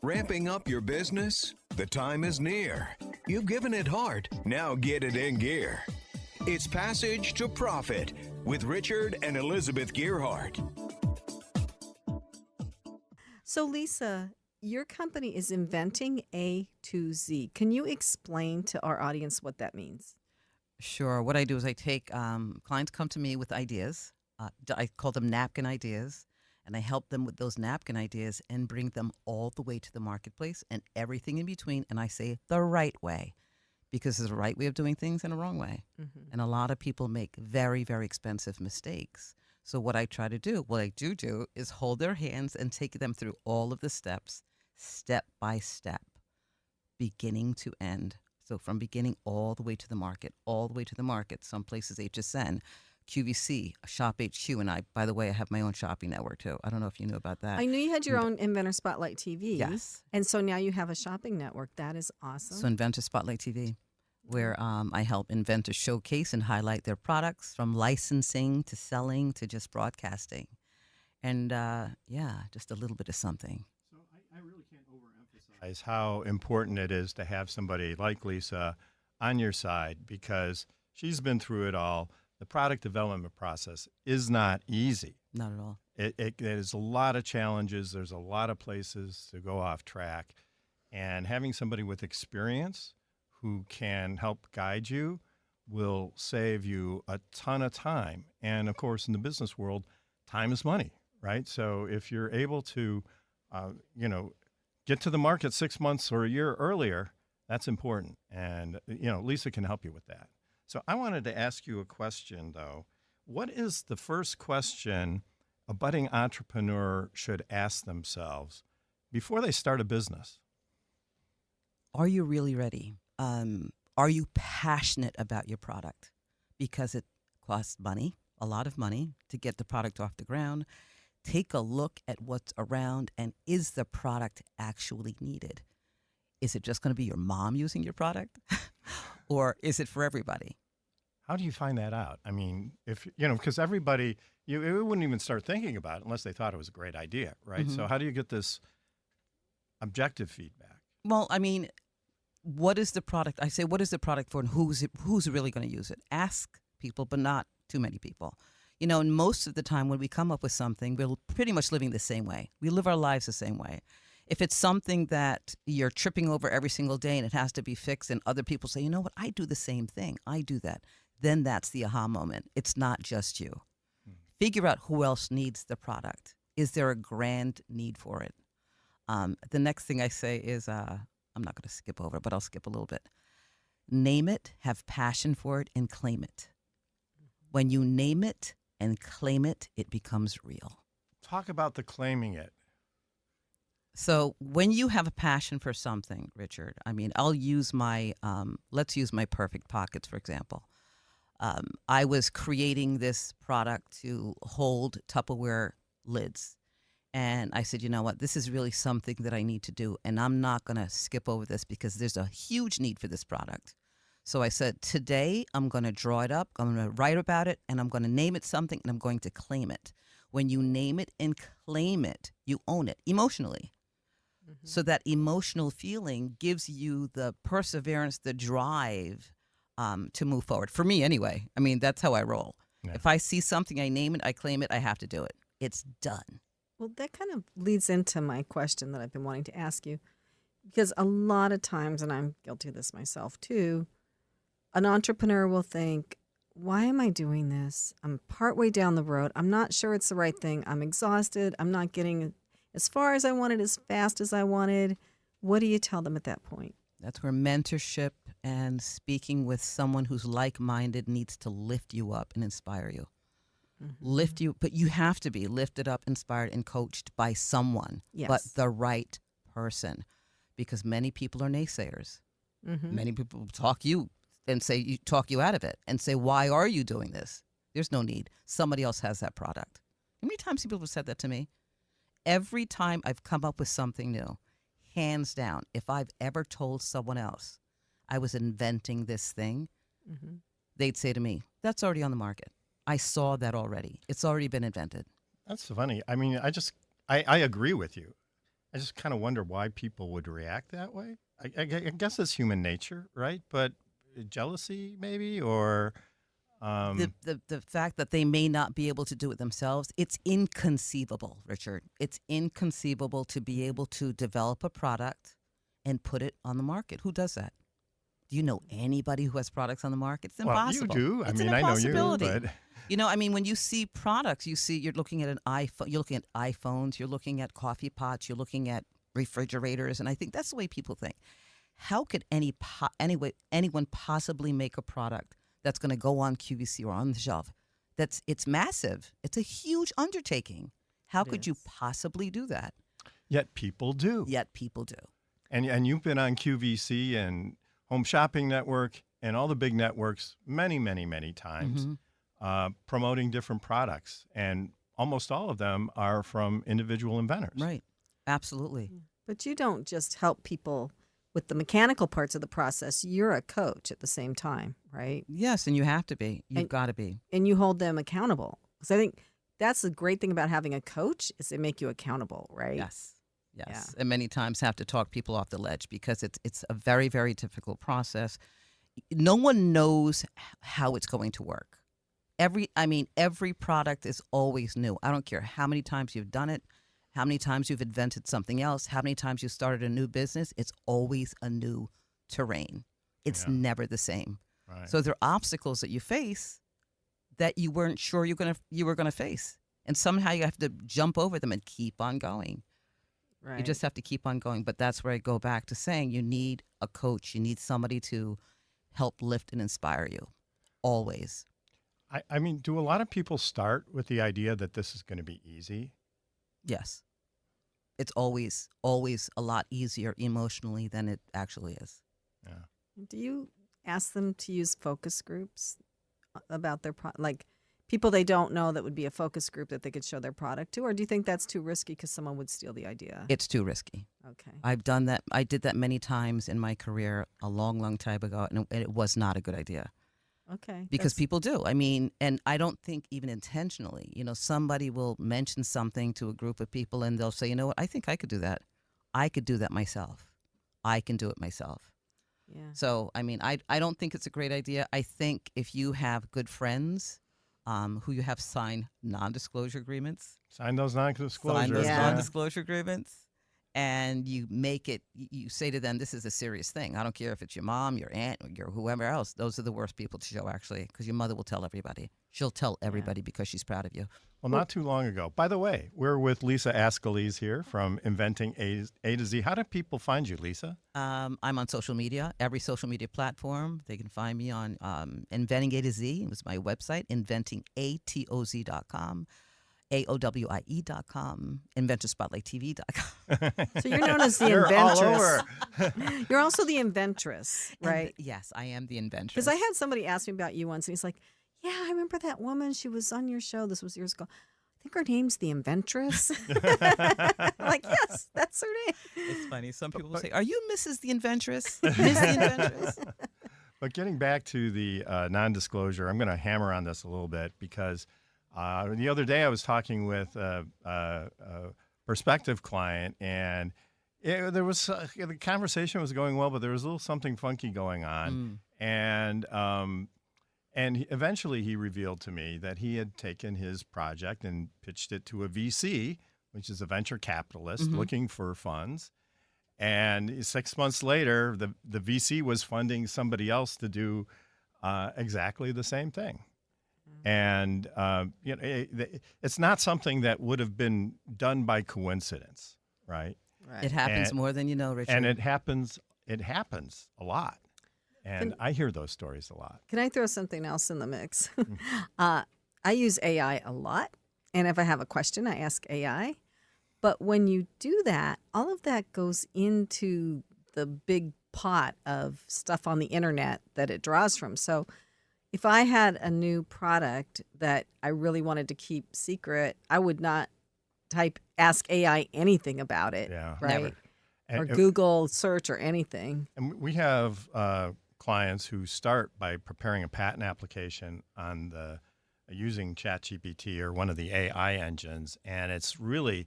Ramping up your business? The time is near. You've given it heart. Now get it in gear. It's Passage to Profit with Richard and Elizabeth Gearhart. So, Lisa, your company is Inventing A to Z. Can you explain to our audience what that means? Sure. What I do is I take clients come to me with ideas. I call them napkin ideas, and I help them with those napkin ideas and bring them all the way to the marketplace and everything in between. And I say the right way, because there's a right way of doing things and a wrong way. And a lot of people make very, very expensive mistakes. So what I try to do, what I do is hold their hands and take them through all of the steps, step by step, beginning to end. So from beginning all the way to the market, Some places HSN, QVC, Shop HQ, and by the way, I have my own shopping network too. I don't know if you knew about that. I knew you had your own Inventor Spotlight TV. Yes. And so now you have a shopping network. That is awesome. So Inventor Spotlight TV, where I help inventors showcase and highlight their products, from licensing to selling to just broadcasting. And just a little bit of something. So I really can't overemphasize how important it is to have somebody like Lisa on your side, because she's been through it all. The product development process is not easy. Not at all. There's a lot of challenges. There's a lot of places to go off track. And having somebody with experience who can help guide you will save you a ton of time. And, of course, in the business world, time is money, right? So if you're able to, get to the market 6 months or a year earlier, that's important. And, Lisa can help you with that. So I wanted to ask you a question, though. What is the first question a budding entrepreneur should ask themselves before they start a business? Are you really ready? Are you passionate about your product? Because it costs money, a lot of money, to get the product off the ground. Take a look at what's around, and is the product actually needed? Is it just going to be your mom using your product? Or is it for everybody? How do you find that out? I mean, because everybody, you wouldn't even start thinking about it unless they thought it was a great idea, right? So how do you get this objective feedback? Well, I mean, what is the product? I say, what is the product for, and who's really going to use it? Ask people, but not too many people. And most of the time when we come up with something, we're pretty much living the same way. We live our lives the same way. If it's something that you're tripping over every single day and it has to be fixed, and other people say, you know what, I do the same thing. I do that. Then that's the aha moment. It's not just you. Figure out who else needs the product. Is there a grand need for it? The next thing I say is, I'm not going to skip over, but I'll skip a little bit. Name it, have passion for it, and claim it. When you name it and claim it, it becomes real. Talk about the claiming it. So when you have a passion for something, Richard, I mean, I'll use let's use my Perfect Pockets, for example. I was creating this product to hold Tupperware lids. And I said, you know what, this is really something that I need to do. And I'm not going to skip over this because there's a huge need for this product. So I said, today I'm going to draw it up, I'm going to write about it, and I'm going to name it something, and I'm going to claim it. When you name it and claim it, you own it emotionally. So that emotional feeling gives you the perseverance, the drive to move forward. For me, anyway. I mean, that's how I roll. Yeah. If I see something, I name it, I claim it, I have to do it. It's done. Well, that kind of leads into my question that I've been wanting to ask you. Because a lot of times, and I'm guilty of this myself too, an entrepreneur will think, why am I doing this? I'm partway down the road. I'm not sure it's the right thing. I'm exhausted. I'm not getting as far as I wanted, as fast as I wanted. What do you tell them at that point? That's where mentorship and speaking with someone who's like-minded needs to lift you up and inspire you. Lift you, but you have to be lifted up, inspired, and coached by someone, but the right person, because many people are naysayers. Many people talk you out of it and say, why are you doing this? There's no need. Somebody else has that product. How many times people have said that to me? Every time I've come up with something new, hands down, if I've ever told someone else I was inventing this thing, they'd say to me, that's already on the market. I saw that already. It's already been invented. That's funny. I mean, I agree with you. I just kind of wonder why people would react that way. I guess it's human nature, right? But jealousy, maybe, or The fact that they may not be able to do it themselves, it's inconceivable, Richard. It's inconceivable to be able to develop a product and put it on the market. Who does that? Do you know anybody who has products on the market? It's impossible. Well, you do. It's I mean, an I know you, impossibility. but I mean, when you see products, you're looking at an iPhone, you're looking at iPhones, you're looking at coffee pots, you're looking at refrigerators, and I think that's the way people think. How could anyone possibly make a product that's going to go on QVC or on the shelf? It's massive. It's a huge undertaking. How could you possibly do that? yet people do. Yet people do. And you've been on QVC and Home Shopping Network and all the big networks many, many, many times promoting different products. And almost all of them are from individual inventors. Right. Absolutely. But you don't just help people with the mechanical parts of the process. You're a coach at the same time, right? Yes, and you have to be. You've got to be. And you hold them accountable. So I think that's the great thing about having a coach is they make you accountable, right? Yes. Yes. Yeah. And many times have to talk people off the ledge because it's a very, very difficult process. No one knows how it's going to work. Every product is always new. I don't care how many times you've done it, how many times you've invented something else, how many times you started a new business. It's always a new terrain. It's never the same. Right. So there are obstacles that you face that you weren't sure you were gonna face, and somehow you have to jump over them and keep on going. Right. You just have to keep on going. But that's where I go back to saying you need a coach. You need somebody to help lift and inspire you. Always. I mean, do a lot of people start with the idea that this is going to be easy? Yes. It's always a lot easier emotionally than it actually is. Yeah. Do you ask them to use focus groups about their like people they don't know that would be a focus group that they could show their product to, or do you think that's too risky because someone would steal the idea? It's too risky. Okay. I've done that. I did that many times in my career a long, long time ago, and it was not a good idea. Okay. Because people do. I mean, and I don't think even intentionally, somebody will mention something to a group of people and they'll say, you know what, I think I could do that. I could do that myself. I can do it myself. Yeah. So, I mean, I don't think it's a great idea. I think if you have good friends who you have sign non-disclosure agreements. Sign those non-disclosures. Sign those Yeah. non-disclosure agreements. And you make it, you say to them, this is a serious thing. I don't care if it's your mom, your aunt, or your whoever else. Those are the worst people to show, actually, because your mother will tell everybody. She'll tell everybody because she's proud of you. Well, not too long ago. By the way, we're with Lisa Ascolese here from Inventing A to Z. How do people find you, Lisa? I'm on social media, every social media platform. They can find me on Inventing A to Z. It was my website, inventingatoz.com. AOWIE.com, Inventor Spotlight TV.com. So you're known as the You're Inventress. all over. You're also the Inventress, right? Yes, I am the Inventress. Because I had somebody ask me about you once, and he's like, "Yeah, I remember that woman. She was on your show. This was years ago. I think her name's the Inventress." I'm like, yes, that's her name. It's funny. Some people will say, "Are you Mrs. the Inventress?" Miss the Inventress. But getting back to the non-disclosure, I'm going to hammer on this a little bit because the other day I was talking with a prospective client, and there was the conversation was going well, but there was a little something funky going on, and eventually he revealed to me that he had taken his project and pitched it to a VC, which is a venture capitalist looking for funds. And 6 months later, the VC was funding somebody else to do exactly the same thing. And it's not something that would have been done by coincidence, right? Right. It happens more than you know, Richard. And it happens a lot. And I hear those stories a lot. Can I throw something else in the mix? I use AI a lot, and if I have a question, I ask AI. But when you do that, all of that goes into the big pot of stuff on the internet that it draws from. So if I had a new product that I really wanted to keep secret, I would not ask AI anything about it, right? Never. Or Google search or anything. And we have clients who start by preparing a patent application on using ChatGPT or one of the AI engines, and it's really,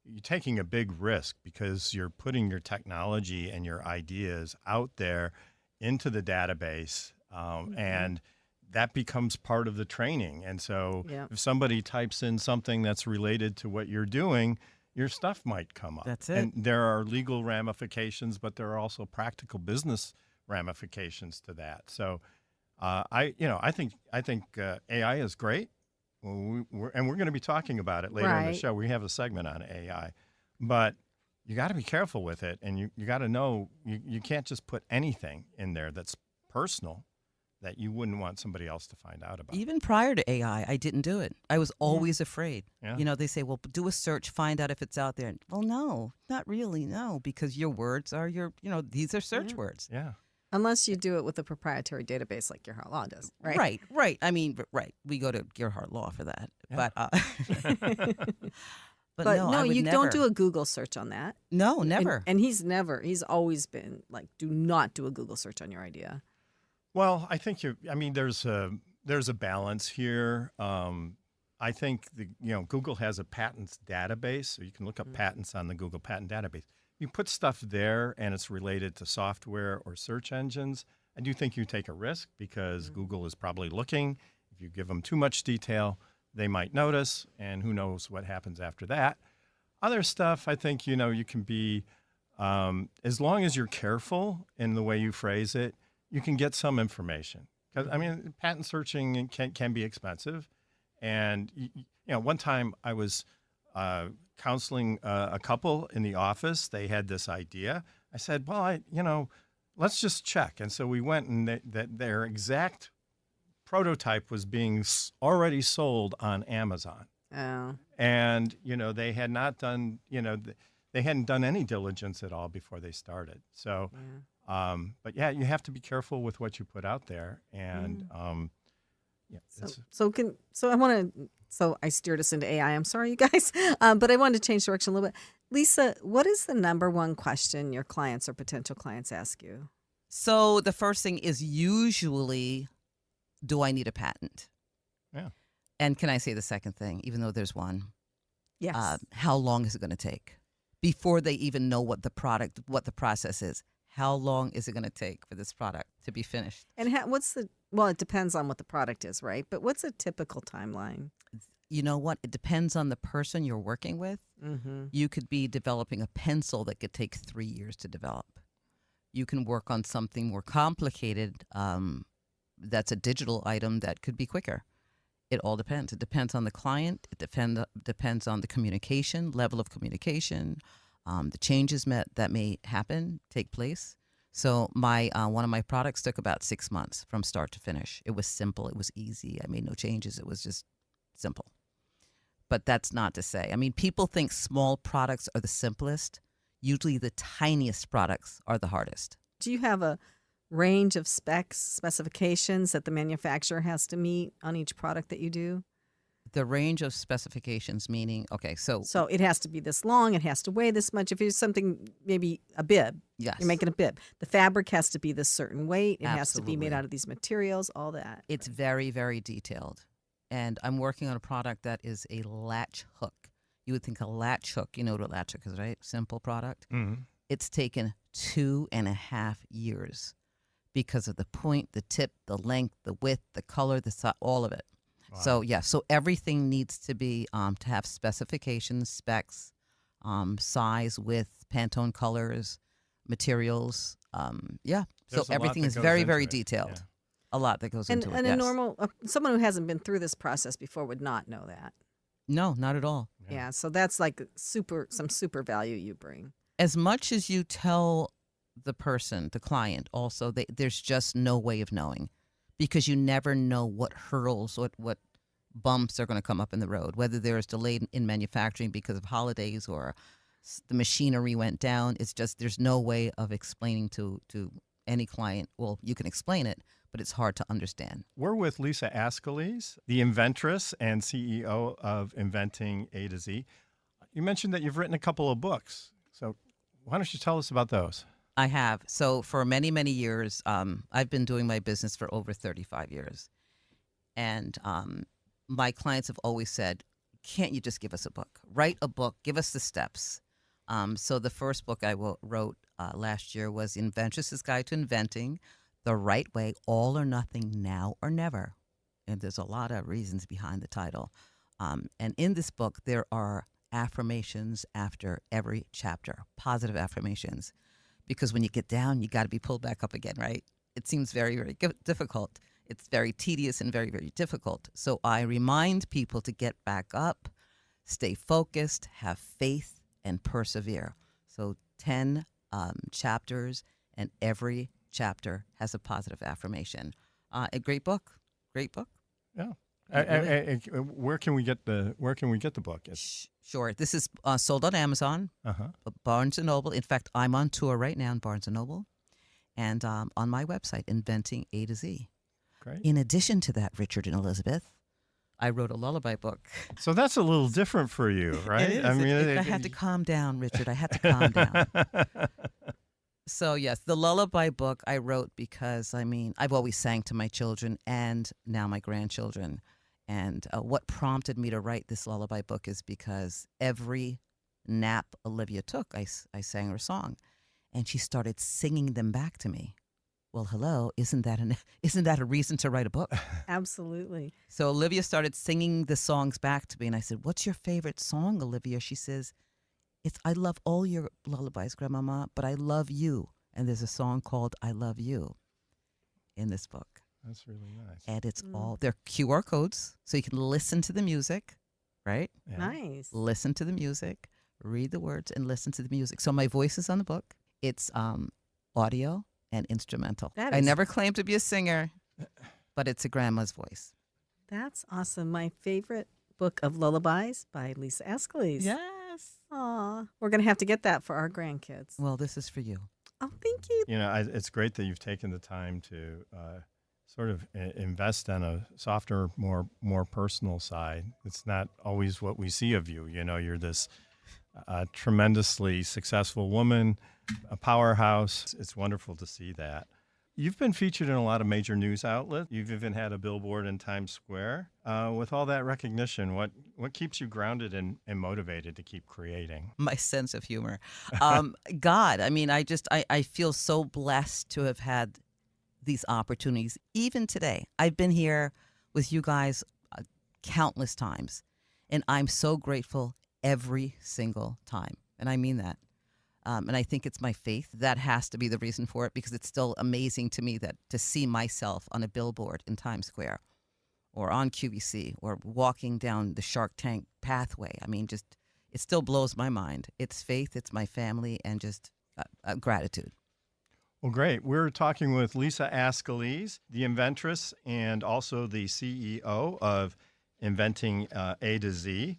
you're taking a big risk because you're putting your technology and your ideas out there into the database, and that becomes part of the training. And so if somebody types in something that's related to what you're doing, your stuff might come up. That's it. And there are legal ramifications, but there are also practical business ramifications to that. So I think AI is great. We're going to be talking about it later in the show. We have a segment on AI, but you got to be careful with it, and you got to know you can't just put anything in there that's personal that you wouldn't want somebody else to find out about. Even prior to AI, I didn't do it. I was always afraid. Yeah. You know, they say, well, do a search, find out if it's out there. Well, no, not really, no, because your words are these are search words. Yeah. Unless you do it with a proprietary database like Gearhart Law does, right? Right. I mean, right. We go to Gearhart Law for that. Yeah. But no, I would you never. don't do a Google search on that. No, never. And he's always been like, do not do a Google search on your idea. Well, I think there's a balance here. I think Google has a patents database, so you can look up patents on the Google patent database. You put stuff there and it's related to software or search engines, I do think you take a risk because Google is probably looking. If you give them too much detail, they might notice, and who knows what happens after that. Other stuff, I think, you can be, as long as you're careful in the way you phrase it, you can get some information. Because, patent searching can be expensive. And, one time I was counseling a couple in the office. They had this idea. I said, well, let's just check. And so we went, and their exact prototype was being already sold on Amazon. Oh. And, they had not done, they hadn't done any diligence at all before they started. So, but yeah, you have to be careful with what you put out there. And, So I steered us into AI. I'm sorry, you guys, but I wanted to change direction a little bit. Lisa, what is the number one question your clients or potential clients ask you? So the first thing is usually, do I need a patent? Yeah. And can I say the second thing, even though there's one? Yes. How long is it going to take before they even know what the process is? How long is it going to take for this product to be finished? And it depends on what the product is, right? But what's a typical timeline? You know what? It depends on the person you're working with. Mm-hmm. You could be developing a pencil that could take 3 years to develop. You can work on something more complicated that's a digital item that could be quicker. It all depends. It depends on the client. It depends on the communication, level of communication, the changes that may take place. So one of my products took about 6 months from start to finish. It was simple. It was easy. I made no changes. It was just simple. But that's not to say. People think small products are the simplest. Usually the tiniest products are the hardest. Do you have a range of specifications that the manufacturer has to meet on each product that you do? The range of specifications meaning, okay, so it has to be this long, it has to weigh this much. If it's something, maybe a bib, yes, you're making a bib. The fabric has to be this certain weight. It Absolutely. has to be made out of these materials, all that. It's very, very detailed. And I'm working on a product that is a latch hook. You would think a latch hook, you know what a latch hook is, right? Simple product. Mm-hmm. It's taken 2.5 years because of the point, the tip, the length, the width, the color, the size, all of it. Wow. So everything needs to be to have specifications, specs, size, width, Pantone colors, materials. So everything is very, very detailed. Yeah. A lot that goes into it. And yes. a normal someone who hasn't been through this process before would not know that. No, not at all. Yeah, so that's like some super value you bring. As much as you tell the person, the client, also there's just no way of knowing, because you never know what hurdles, what bumps are going to come up in the road, whether there's delay in manufacturing because of holidays or the machinery went down. It's just there's no way of explaining to any client. Well, you can explain it, but it's hard to understand. We're with Lisa Ascolese, the Inventress and CEO of Inventing A to Z. You mentioned that you've written a couple of books. So why don't you tell us about those? I have. So for many, many years, I've been doing my business for over 35 years. And my clients have always said, can't you just give us a book? Write a book. Give us the steps. So the first book I wrote last year was Inventress' Guide to Inventing the Right Way, All or Nothing, Now or Never. And there's a lot of reasons behind the title. And in this book, there are affirmations after every chapter, positive affirmations. Because when you get down, you got to be pulled back up again, right? It seems very, very difficult. It's very tedious and very, very difficult. So I remind people to get back up, stay focused, have faith, and persevere. So 10 chapters, and every chapter has a positive affirmation. A great book. Great book. Yeah. Really? Where can we get the book? Sure. This is sold on Amazon, Barnes & Noble. In fact, I'm on tour right now in Barnes & Noble, and on my website, Inventing A to Z. Great. In addition to that, Richard and Elizabeth, I wrote a lullaby book. So that's a little different for you, right? It is. I had to calm down, Richard. I had to calm down. So, yes, the lullaby book I wrote because, I've always sang to my children and now my grandchildren. And what prompted me to write this lullaby book is because every nap Olivia took, I sang her a song. And she started singing them back to me. Well, hello, isn't that a reason to write a book? Absolutely. So Olivia started singing the songs back to me. And I said, what's your favorite song, Olivia? She says, I love all your lullabies, Grandmama, but I love you. And there's a song called I Love You in this book. That's really nice. And it's they're QR codes, so you can listen to the music, right? Yeah. Nice. Listen to the music, read the words, and listen to the music. So my voice is on the book. It's audio and instrumental. I never claimed to be a singer, but it's a grandma's voice. That's awesome. My favorite book of lullabies by Lisa Ascolese. Yes. Aw, we're going to have to get that for our grandkids. Well, this is for you. Oh, thank you. It's great that you've taken the time to sort of invest on a softer, more personal side. It's not always what we see of you. You're this tremendously successful woman, a powerhouse. It's wonderful to see that. You've been featured in a lot of major news outlets. You've even had a billboard in Times Square. With all that recognition, what keeps you grounded and motivated to keep creating? My sense of humor. God, I feel so blessed to have had these opportunities. Even today, I've been here with you guys countless times, and I'm so grateful every single time. And I mean that. And I think it's my faith. That has to be the reason for it, because it's still amazing to me that to see myself on a billboard in Times Square or on QVC or walking down the Shark Tank pathway. It still blows my mind. It's faith, it's my family, and just gratitude. Well, great. We're talking with Lisa Ascolese, the Inventress and also the CEO of Inventing A to Z.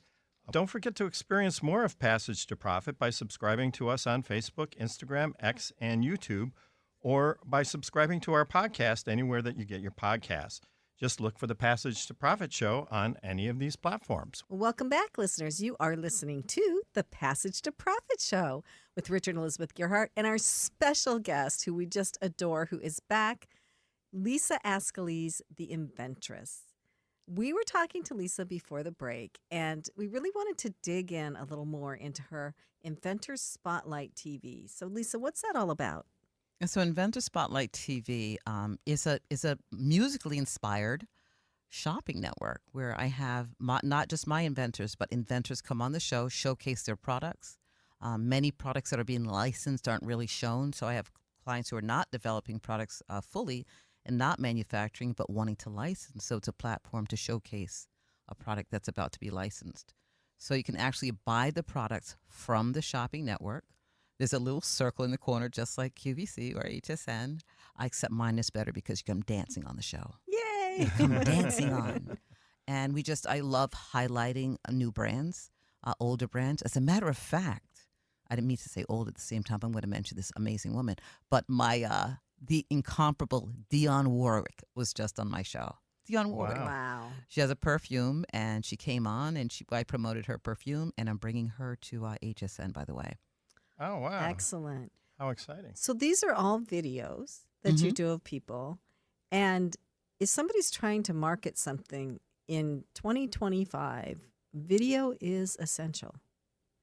Don't forget to experience more of Passage to Profit by subscribing to us on Facebook, Instagram, X, and YouTube, or by subscribing to our podcast anywhere that you get your podcasts. Just look for the Passage to Profit show on any of these platforms. Welcome back, listeners. You are listening to the Passage to Profit show with Richard and Elizabeth Gearhart and our special guest, who we just adore, who is back, Lisa Ascolese, the Inventress. We were talking to Lisa before the break, and we really wanted to dig in a little more into her Inventor Spotlight TV. So, Lisa, what's that all about? So, Inventor Spotlight TV is a musically inspired shopping network where I have not just my inventors, but inventors come on the show, showcase their products. Many products that are being licensed aren't really shown, so I have clients who are not developing products fully and not manufacturing, but wanting to license. So it's a platform to showcase a product that's about to be licensed. So you can actually buy the products from the shopping network. There's a little circle in the corner, just like QVC or HSN. Except mine is better because you come dancing on the show. Yay! You come dancing on. And I love highlighting new brands, older brands. As a matter of fact, I didn't mean to say old at the same time. I'm going to mention this amazing woman. But the incomparable Dionne Warwick was just on my show. Dionne Warwick. Wow. She has a perfume, and she came on, and I promoted her perfume, and I'm bringing her to HSN, by the way. Oh, wow. Excellent. How exciting. So these are all videos that you do of people. And if somebody's trying to market something in 2025, video is essential.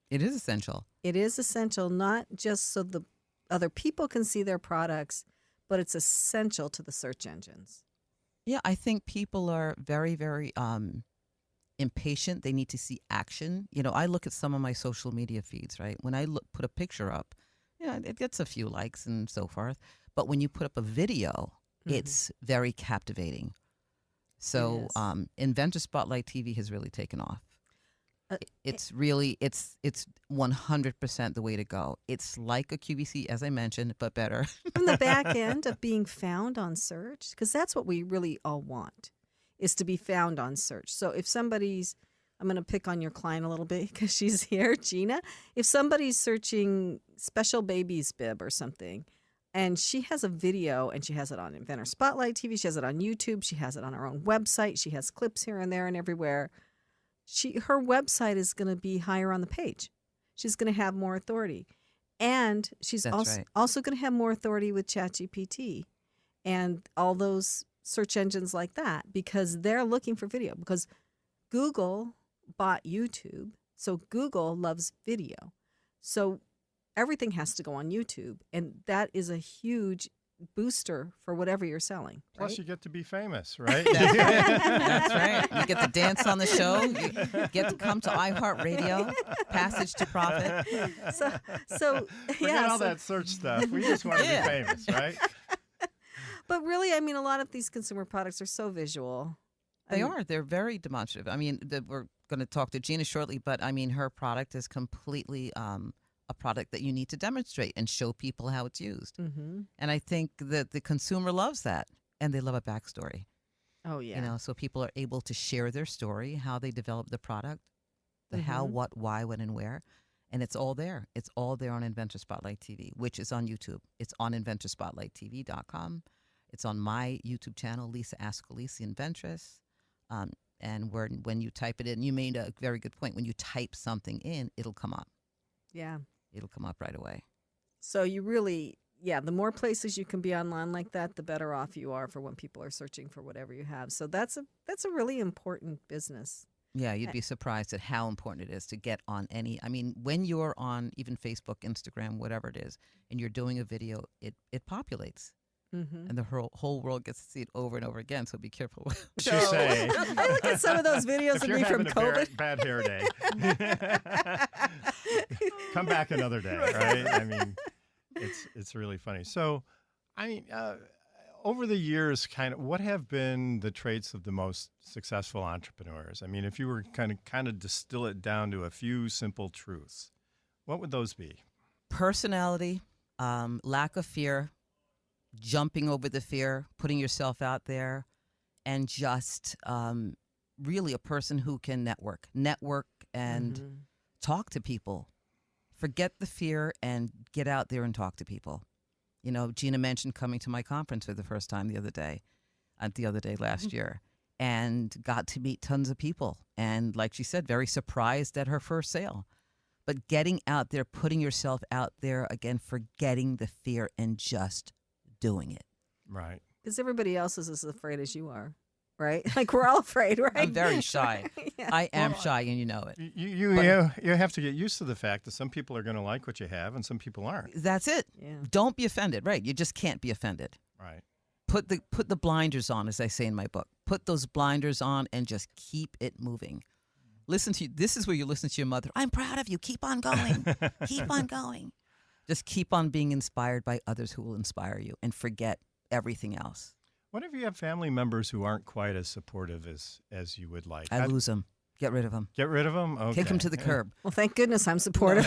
It is essential. It is essential, not just so the other people can see their products, but it's essential to the search engines. Yeah, I think people are very, very impatient. They need to see action. You know, I look at some of my social media feeds, right? When I put a picture up, it gets a few likes and so forth. But when you put up a video, it's very captivating. So Inventor Spotlight TV has really taken off. It's really, it's 100% the way to go. It's like a QVC, as I mentioned, but better. From the back end of being found on search, because that's what we really all want, is to be found on search. So if somebody's, I'm going to pick on your client a little bit because she's here, Gina. If somebody's searching special baby's bib or something, and she has a video and she has it on Inventor Spotlight TV, she has it on YouTube, she has it on her own website, she has clips here and there and everywhere, her website is going to be higher on the page. She's going to have more authority. And she's also going to have more authority with ChatGPT and all those search engines like that, because they're looking for video. Because Google bought YouTube, so Google loves video. So everything has to go on YouTube, and that is a huge booster for whatever you're selling. Plus, right? you get to be famous, right? That's right. That's right. You get to dance on the show. You get to come to iHeartRadio, Passage to Profit. Forget all that search stuff. We just want to be famous, right? But really, I mean, a lot of these consumer products are so visual. They are. They're very demonstrative. I mean, we're going to talk to Gina shortly, but I mean, her product is completely a product that you need to demonstrate and show people how it's used. Mm-hmm. And I think that the consumer loves that, and they love a backstory. Oh, yeah. You know, so people are able to share their story, how they developed the product, the how, what, why, when, and where. And it's all there. It's all there on Inventor Spotlight TV, which is on YouTube. It's on InventorSpotlightTV.com. It's on my YouTube channel, Lisa Ascolese, Inventress. And when you type it in, you made a very good point. When you type something in, it'll come up. Yeah. It'll come up right away. So you really, the more places you can be online like that, the better off you are for when people are searching for whatever you have. So that's a really important business. Yeah, you'd be surprised at how important it is to get on any. I mean, when you're on even Facebook, Instagram, whatever it is, and you're doing a video, it populates. Mm-hmm. And the whole world gets to see it over and over again, so be careful. She's saying. I look at some of those videos of me from COVID. Bad hair day. Come back another day, right? I mean, it's really funny. So, I mean, over the years, kind of, what have been the traits of the most successful entrepreneurs? I mean, if you were kind of distill it down to a few simple truths, what would those be? Personality, lack of fear, jumping over the fear, putting yourself out there, and just really a person who can network and talk to people. Forget the fear and get out there and talk to people. You know, Gina mentioned coming to my conference for the first time the other day last year, and got to meet tons of people. And like she said, very surprised at her first sale. But getting out there, putting yourself out there, again, forgetting the fear and just doing it. Right. Because everybody else is as afraid as you are, right? Like, we're all afraid, right? I'm very shy. Yeah. I am shy, and you know it. You have to get used to the fact that some people are going to like what you have and some people aren't. That's it. Yeah. Don't be offended, right? You just can't be offended. Right. Put the blinders on, as I say in my book. Put those blinders on and just keep it moving. This is where you listen to your mother. I'm proud of you. Keep on going. Keep on going. Just keep on being inspired by others who will inspire you, and forget everything else. What if you have family members who aren't quite as supportive as you would like? I lose them. Get rid of them. Get rid of them? Okay. Kick them to the curb. Well, thank goodness I'm supportive.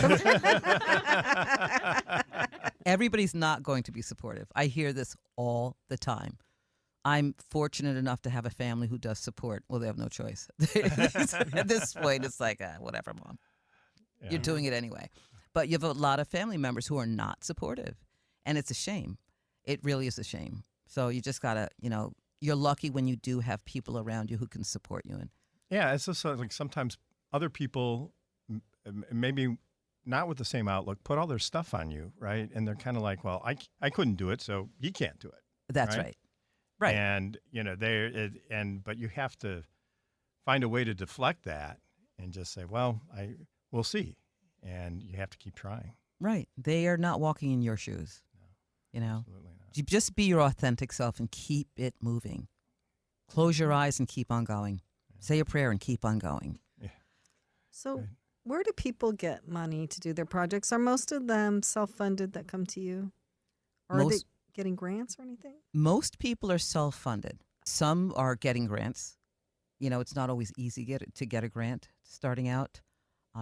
Everybody's not going to be supportive. I hear this all the time. I'm fortunate enough to have a family who does support. Well, they have no choice. At this point, it's like, whatever, Mom. Yeah. You're doing it anyway. But you have a lot of family members who are not supportive. And it's a shame. It really is a shame. So you just got to, you're lucky when you do have people around you who can support you. Yeah, it's just like sometimes other people, maybe not with the same outlook, put all their stuff on you, right? And they're kind of like, well, I couldn't do it, so you can't do it. That's right. Right. And, but you have to find a way to deflect that and just say, well, we'll see. And you have to keep trying. Right. They are not walking in your shoes. No, you know, absolutely not. you just be your authentic self and keep it moving. Close your eyes and keep on going. Say a prayer and keep on going. Yeah. So Right. where do people get money to do their projects? Are most of them self-funded that come to you? Or are they Most- getting grants or anything? Most people are self-funded. Some are getting grants. You know, it's not always easy to get a grant starting out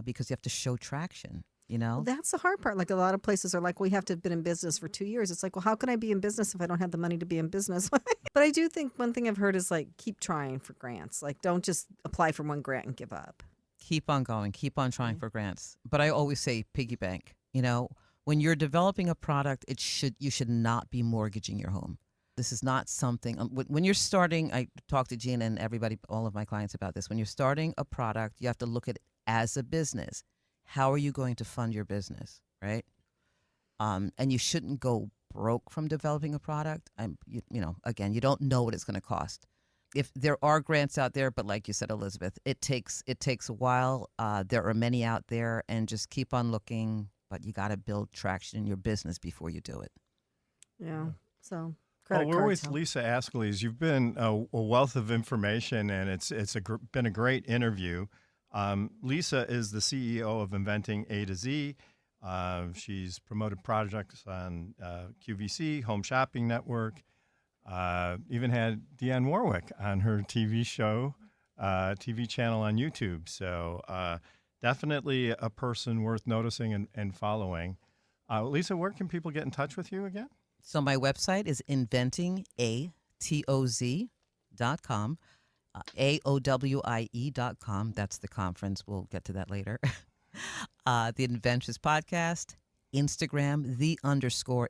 because you have to show traction, you know? Well, that's the hard part. Like a lot of places are like, we have to have been in business for 2 years. It's like, well, how can I be in business if I don't have the money to be in business? But I do think one thing I've heard is like, keep trying for grants. Like, don't just apply for one grant and give up. Keep on going. Keep on trying Okay. for grants. But I always say piggy bank. You know, when you're developing a product, you should not be mortgaging your home. This is not something, when you're starting, I talk to Gina and everybody, all of my clients about this. When you're starting a product, you have to look at it as a business. How are you going to fund your business, right? And you shouldn't go broke from developing a product. You know, again, you don't know what it's going to cost. If there are grants out there, but like you said, Elizabeth, it takes a while. There are many out there, and just keep on looking. But you got to build traction in your business before you do it. Yeah. So Well, credit we're cards with help. Lisa Ascolese. You've been a wealth of information, and it's been a great interview. Lisa is the CEO of Inventing A to Z. She's promoted projects on QVC, Home Shopping Network, even had Dionne Warwick on her TV show, TV channel on YouTube. So definitely a person worth noticing and following. Lisa, where can people get in touch with you again? So my website is inventingatoz.com, AOWIE.com. That's the conference. We'll get to that later. The Inventress podcast, Instagram,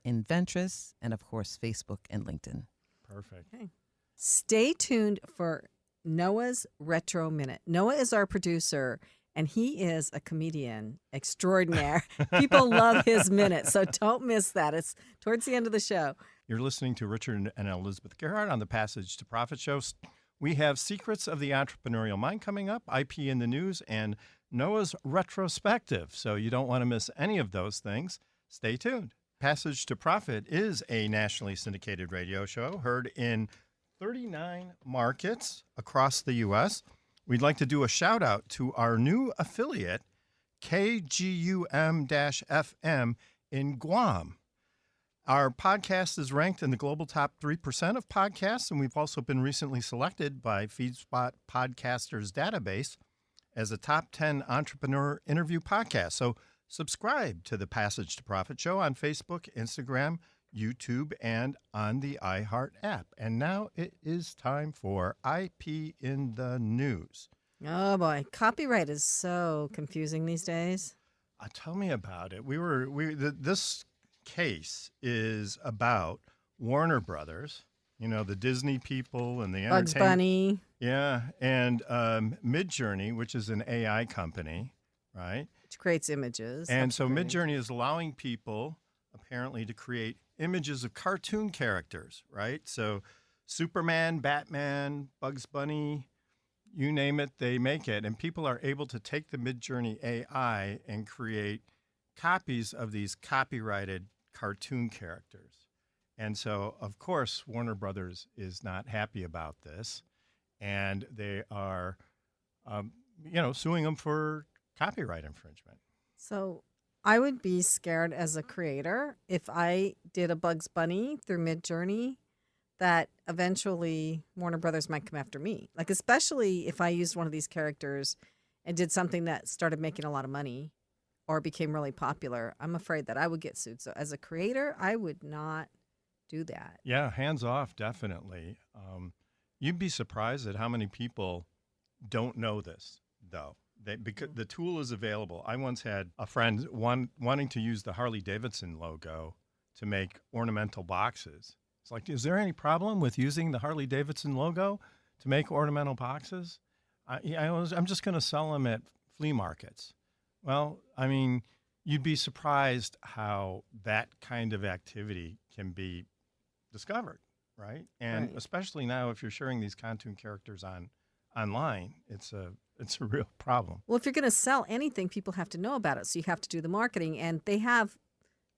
_Inventress, and of course, Facebook and LinkedIn. Perfect. Okay. Stay tuned for Noah's Retro Minute. Noah is our producer, and he is a comedian extraordinaire. People love his minute, so don't miss that. It's towards the end of the show. You're listening to Richard and Elizabeth Gearhart on the Passage to Profit show. We have Secrets of the Entrepreneurial Mind coming up, IP in the news, and Noah's retrospective. So you don't want to miss any of those things. Stay tuned. Passage to Profit is a nationally syndicated radio show heard in 39 markets across the U.S. We'd like to do a shout out to our new affiliate, KGUM-FM in Guam. Our podcast is ranked in the global top 3% of podcasts, and we've also been recently selected by FeedSpot Podcasters Database as a top 10 entrepreneur interview podcast. So subscribe to the Passage to Profit show on Facebook, Instagram, YouTube, and on the iHeart app. And now it is time for IP in the news. Oh, boy. Copyright is so confusing these days. Tell me about it. This case is about Warner Brothers, you know, the Disney people and the Bugs entertainment. Bunny. Yeah, and Midjourney, which is an AI company, right? Which creates images. And helps so create Midjourney is allowing people apparently to create images of cartoon characters, right? So Superman, Batman, Bugs Bunny, you name it, they make it. And people are able to take the Midjourney AI and create copies of these copyrighted cartoon characters. And so, of course, Warner Brothers is not happy about this. And they are, suing them for copyright infringement. So I would be scared as a creator if I did a Bugs Bunny through Midjourney that eventually Warner Brothers might come after me. Like, especially if I used one of these characters and did something that started making a lot of money or became really popular, I'm afraid that I would get sued. So as a creator, I would not do that. Yeah, hands off, definitely. You'd be surprised at how many people don't know this, though. Because the tool is available. I once had a friend wanting to use the Harley Davidson logo to make ornamental boxes. It's like, is there any problem with using the Harley Davidson logo to make ornamental boxes? I'm just going to sell them at flea markets. Well, I mean, you'd be surprised how that kind of activity can be discovered, right? And Right. especially now if you're sharing these cartoon characters on online, it's a real problem. Well, if you're going to sell anything, people have to know about it. So you have to do the marketing. And they have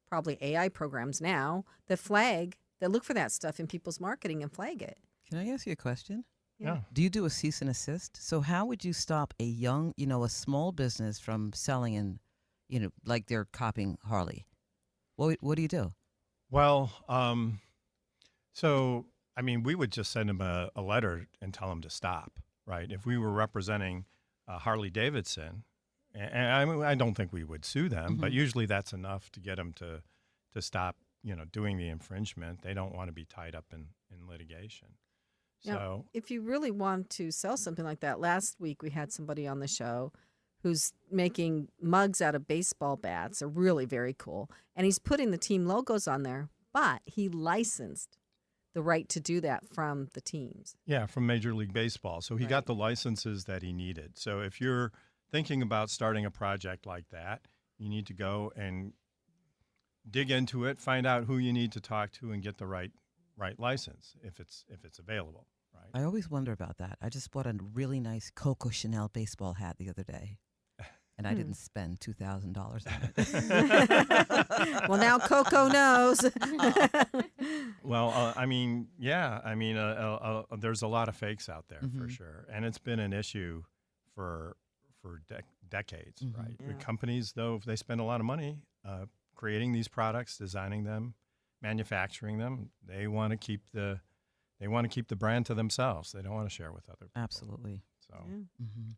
probably AI programs now that look for that stuff in people's marketing and flag it. Can I ask you a question? Yeah. Do you do a cease and assist? So how would you stop a young, a small business from selling in, like they're copying Harley? What do you do? Well, so, I mean, we would just send them a letter and tell them to stop, right? If we were representing Harley Davidson, and I don't think we would sue them, but usually that's enough to get them to stop, doing the infringement. They don't want to be tied up in litigation. Now, So, if you really want to sell something like that, last week we had somebody on the show who's making mugs out of baseball bats. They're really very cool. And he's putting the team logos on there, but he licensed the right to do that from the teams. yeah, from Major League Baseball. So he got the licenses that he needed. So if you're thinking about starting a project like that, you need to go and dig into it, find out who you need to talk to, and get the right license if it's available. Right. I always wonder about that. I just bought a really nice Coco Chanel baseball hat the other day, and I didn't spend $2,000 on it. Well, now Coco knows. Well, there's a lot of fakes out there for sure, and it's been an issue for decades, right? Yeah. The companies, though, if they spend a lot of money creating these products, designing them, manufacturing them, they want to keep the brand to themselves. They don't want to share with other people. Absolutely. So,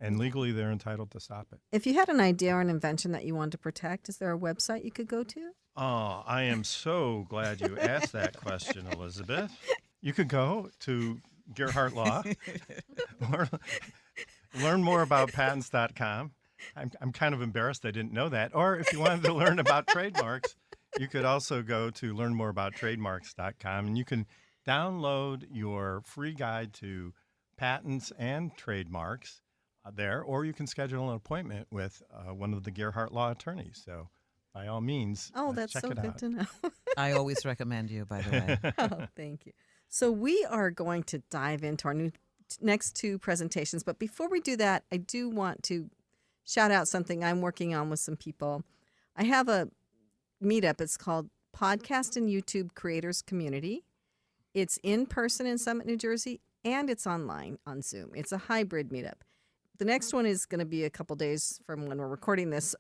and legally, they're entitled to stop it. If you had an idea or an invention that you wanted to protect, is there a website you could go to? Oh, I am so glad you asked that question, Elizabeth. You could go to Gearhart Law or learn more about patents.com. I'm kind of embarrassed I didn't know that. Or if you wanted to learn about trademarks, you could also go to learnmoreabouttrademarks.com, and you can download your free guide to patents and trademarks there, or you can schedule an appointment with one of the Gearhart Law attorneys. So by all means, That's check so it good out. to know. I always recommend you, by the way. Oh, thank you. So we are going to dive into our next two presentations. But before we do that, I do want to shout out something I'm working on with some people. I have a meetup. It's called Podcast and YouTube Creators Community. It's in person in Summit, New Jersey, and it's online on Zoom. It's a hybrid meetup. The next one is going to be a couple days from when we're recording this.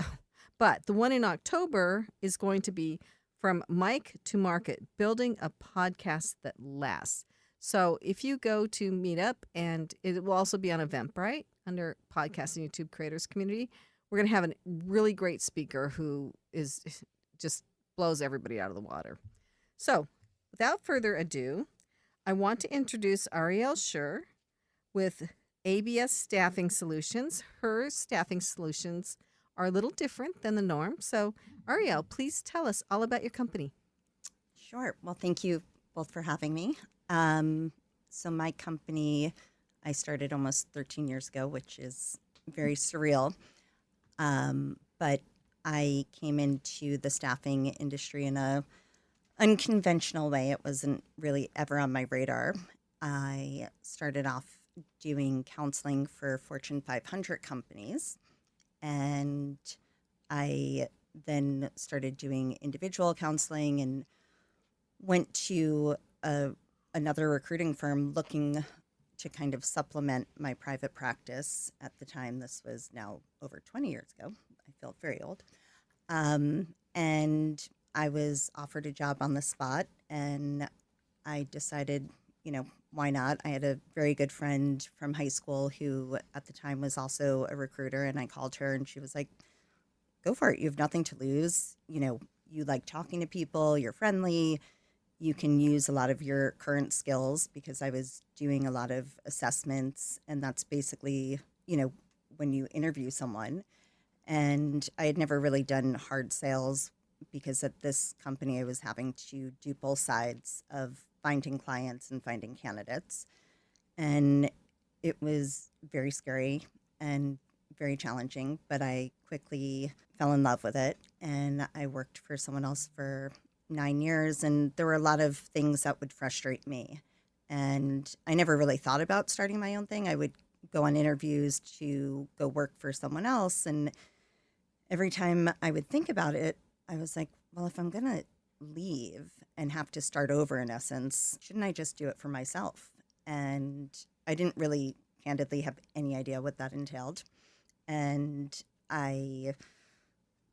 But the one in October is going to be From Mic to Market, Building a Podcast That Lasts. So if you go to Meetup, and it will also be on Eventbrite under Podcast and YouTube Creators Community, we're going to have a really great speaker who is just blows everybody out of the water. So without further ado, I want to introduce Ariel Schur with ABS Staffing Solutions. Her staffing solutions are a little different than the norm. So Ariel, please tell us all about your company. Sure. Well, thank you both for having me. So my company, I started almost 13 years ago, which is very surreal. But I came into the staffing industry in a unconventional way. It wasn't really ever on my radar. I started off doing counseling for Fortune 500 companies, and I then started doing individual counseling and went to another recruiting firm looking to kind of supplement my private practice. At the time, this was now over 20 years ago. I feel very old. And I was offered a job on the spot, and I decided, why not? I had a very good friend from high school who at the time was also a recruiter, and I called her and she was like, go for it. You have nothing to lose. You like talking to people, you're friendly. You can use a lot of your current skills, because I was doing a lot of assessments, and that's basically, when you interview someone. And I had never really done hard sales, because at this company I was having to do both sides of finding clients and finding candidates. And it was very scary and very challenging, but I quickly fell in love with it. And I worked for someone else for 9 years, and there were a lot of things that would frustrate me. And I never really thought about starting my own thing. I would go on interviews to go work for someone else. And every time I would think about it, I was like, well, if I'm going to leave and have to start over in essence, shouldn't I just do it for myself? And I didn't really candidly have any idea what that entailed. And I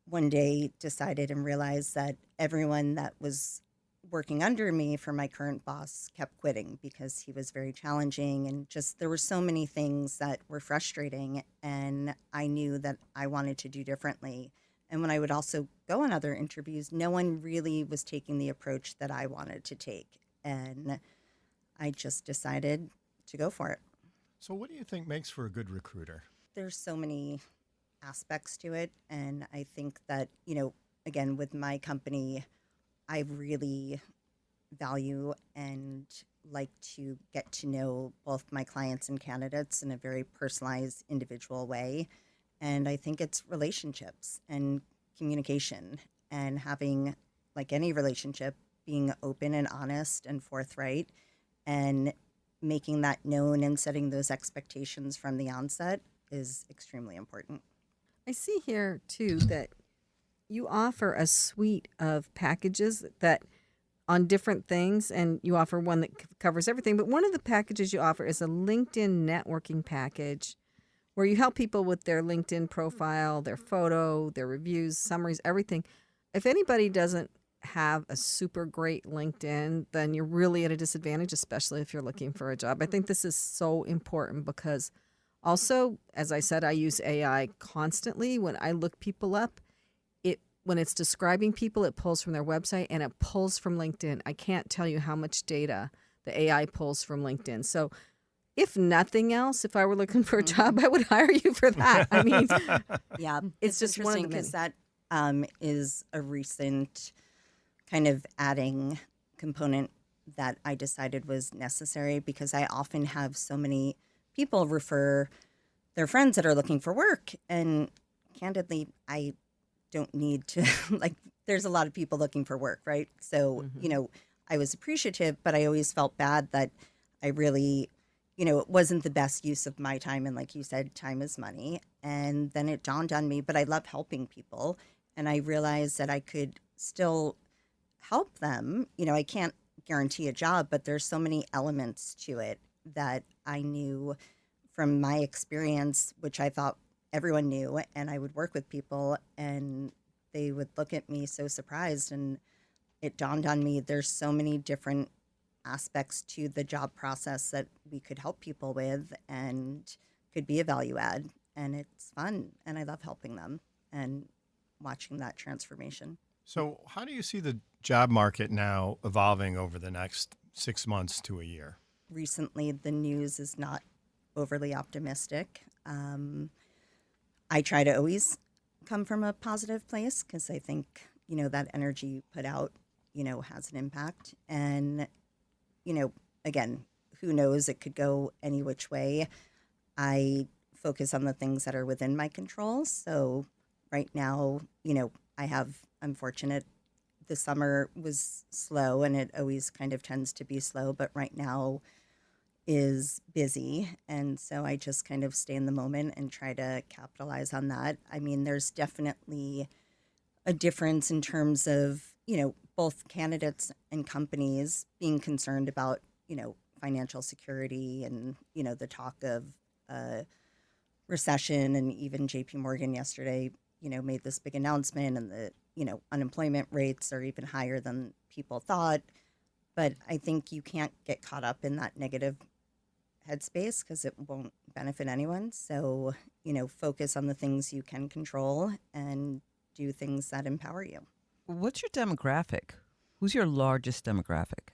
one day decided and realized that everyone that was working under me for my current boss kept quitting because he was very challenging, and just there were so many things that were frustrating, and I knew that I wanted to do differently. And when I would also go on other interviews, no one really was taking the approach that I wanted to take, and I just decided to go for it. So what do you think makes for a good recruiter? There's so many aspects to it, and I think that, again, with my company, I really value and like to get to know both my clients and candidates in a very personalized, individual way. And I think it's relationships and communication, and having, like any relationship, being open and honest and forthright and making that known and setting those expectations from the onset is extremely important. I see here, too, that you offer a suite of packages that on different things, and you offer one that covers everything. But one of the packages you offer is a LinkedIn networking package where you help people with their LinkedIn profile, their photo, their reviews, summaries, everything. If anybody doesn't have a super great LinkedIn, then you're really at a disadvantage, especially if you're looking for a job. I think this is so important because also, as I said, I use AI constantly. When I look people up, when it's describing people, it pulls from their website and it pulls from LinkedIn. I can't tell you how much data the AI pulls from LinkedIn. So if nothing else, if I were looking for a job, I would hire you for that. I mean, yeah, it's just one of interesting the because many. that is a recent kind of adding component that I decided was necessary, because I often have so many people refer their friends that are looking for work. And candidly, I don't need to, like, there's a lot of people looking for work, right? So, I was appreciative, but I always felt bad that I really, it wasn't the best use of my time. And like you said, time is money. And then it dawned on me, but I love helping people. And I realized that I could still help them. I can't guarantee a job, but there's so many elements to it that I knew from my experience, which I thought everyone knew, and I would work with people and they would look at me so surprised. And it dawned on me, there's so many different aspects to the job process that we could help people with and could be a value add. And it's fun. And I love helping them and watching that transformation. So how do you see the job market now evolving over the next 6 months to a year? Recently, the news is not overly optimistic. I try to always come from a positive place because I think, that energy you put out, has an impact. And, again, who knows, it could go any which way. I focus on the things that are within my control. So right now, I'm fortunate. The summer was slow, and it always kind of tends to be slow, but right now is busy. And so I just kind of stay in the moment and try to capitalize on that. I mean, there's definitely a difference in terms of, both candidates and companies being concerned about, financial security and, the talk of recession. And even JP Morgan yesterday, made this big announcement, and the, unemployment rates are even higher than people thought. But I think you can't get caught up in that negative headspace because it won't benefit anyone. So, focus on the things you can control and do things that empower you. What's your demographic? Who's your largest demographic?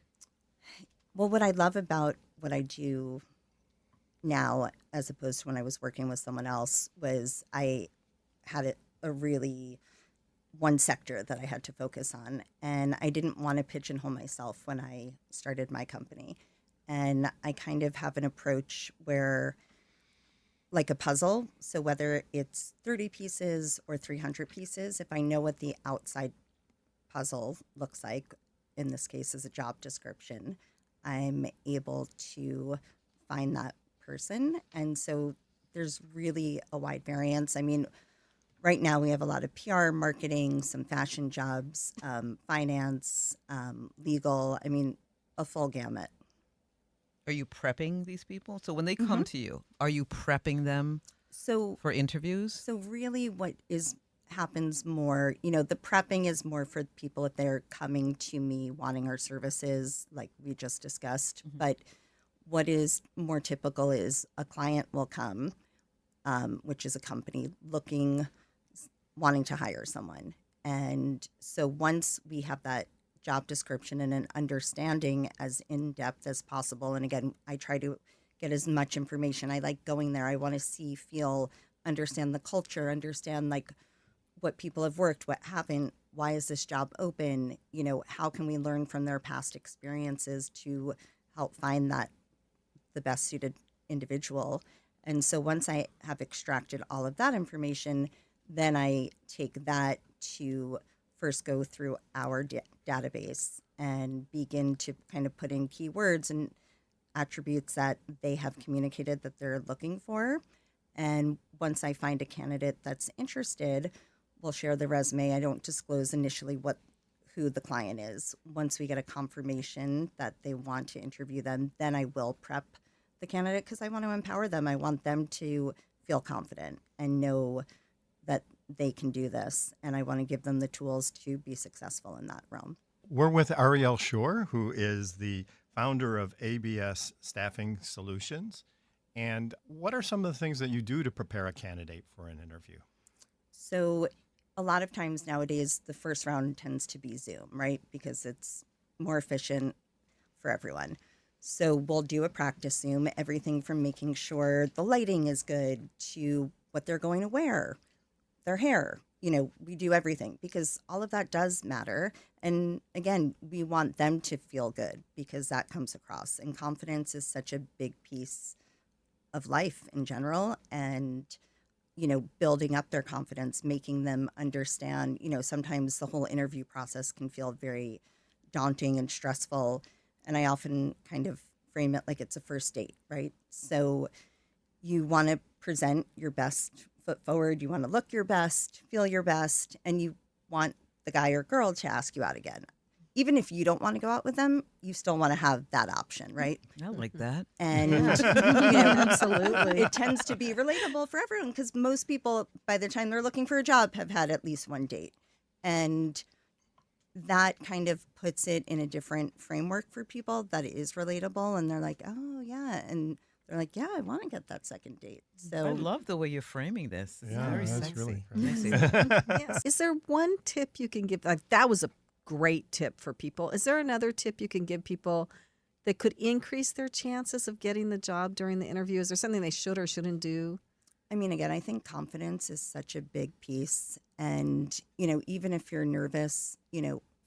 Well, what I love about what I do now, as opposed to when I was working with someone else, was I had a really one sector that I had to focus on. And I didn't want to pigeonhole myself when I started my company. And I kind of have an approach where, like a puzzle, so whether it's 30 pieces or 300 pieces, if I know what the outside puzzle looks like, in this case is a job description, I'm able to find that person. And so there's really a wide variance. I mean, right now we have a lot of PR, marketing, some fashion jobs, finance, legal. I mean, a full gamut. Are you prepping these people? So when they come to you, are you prepping them So for interviews? So really what happens more, the prepping is more for people if they're coming to me wanting our services like we just discussed. But what is more typical is a client will come, which is a company wanting to hire someone. And so once we have that job description and an understanding as in-depth as possible, and again, I try to get as much information. I like going there. I want to see, feel, understand the culture, understand like what people have worked, what haven't, why is this job open, how can we learn from their past experiences to help find the best suited individual. And so once I have extracted all of that information, then I take that to first go through our database and begin to kind of put in keywords and attributes that they have communicated that they're looking for. And once I find a candidate that's interested, we'll share the resume. I don't disclose initially who the client is. Once we get a confirmation that they want to interview them, then I will prep the candidate because I want to empower them. I want them to feel confident and know that they can do this. And I want to give them the tools to be successful in that realm. We're with Ariel Schur, who is the founder of ABS Staffing Solutions. And what are some of the things that you do to prepare a candidate for an interview? So a lot of times nowadays, the first round tends to be Zoom, right? Because it's more efficient for everyone. So we'll do a practice Zoom, everything from making sure the lighting is good to what they're going to wear, their hair. We do everything because all of that does matter. And again, we want them to feel good because that comes across. And confidence is such a big piece of life in general. And, building up their confidence, making them understand, sometimes the whole interview process can feel very daunting and stressful. And I often kind of frame it like it's a first date, right? So you want to present your best foot forward. You want to look your best, feel your best, and you want the guy or girl to ask you out again. Even if you don't want to go out with them, you still want to have that option, right? I like that. And Absolutely. it tends to be relatable for everyone because most people, by the time they're looking for a job, have had at least one date. And that kind of puts it in a different framework for people that it is relatable. And they're like, oh, yeah. And they're like, yeah, I want to get that second date. So I love the way you're framing this. It's Yeah, very that's sexy. really Yes. Is there one tip you can give? Like that was a great tip for people. Is there another tip you can give people that could increase their chances of getting the job during the interview? Is there something they should or shouldn't do? I mean, again, I think confidence is such a big piece. And, even if you're nervous,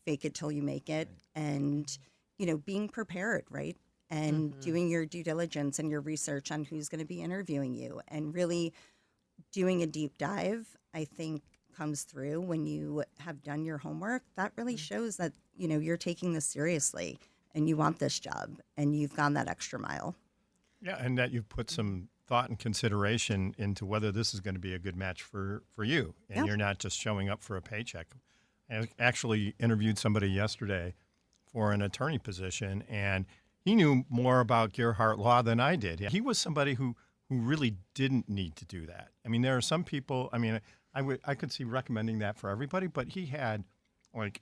fake it till you make it. And, being prepared, right? And doing your due diligence and your research on who's going to be interviewing you and really doing a deep dive, I think comes through when you have done your homework. That really shows that, you're taking this seriously and you want this job and you've gone that extra mile. Yeah, and that you've put some thought and consideration into whether this is going to be a good match for you. And you're not just showing up for a paycheck. I actually interviewed somebody yesterday for an attorney position, and he knew more about Gearhart law than I did. He was somebody who really didn't need to do that. I mean, there are some people, I could see recommending that for everybody, but he had like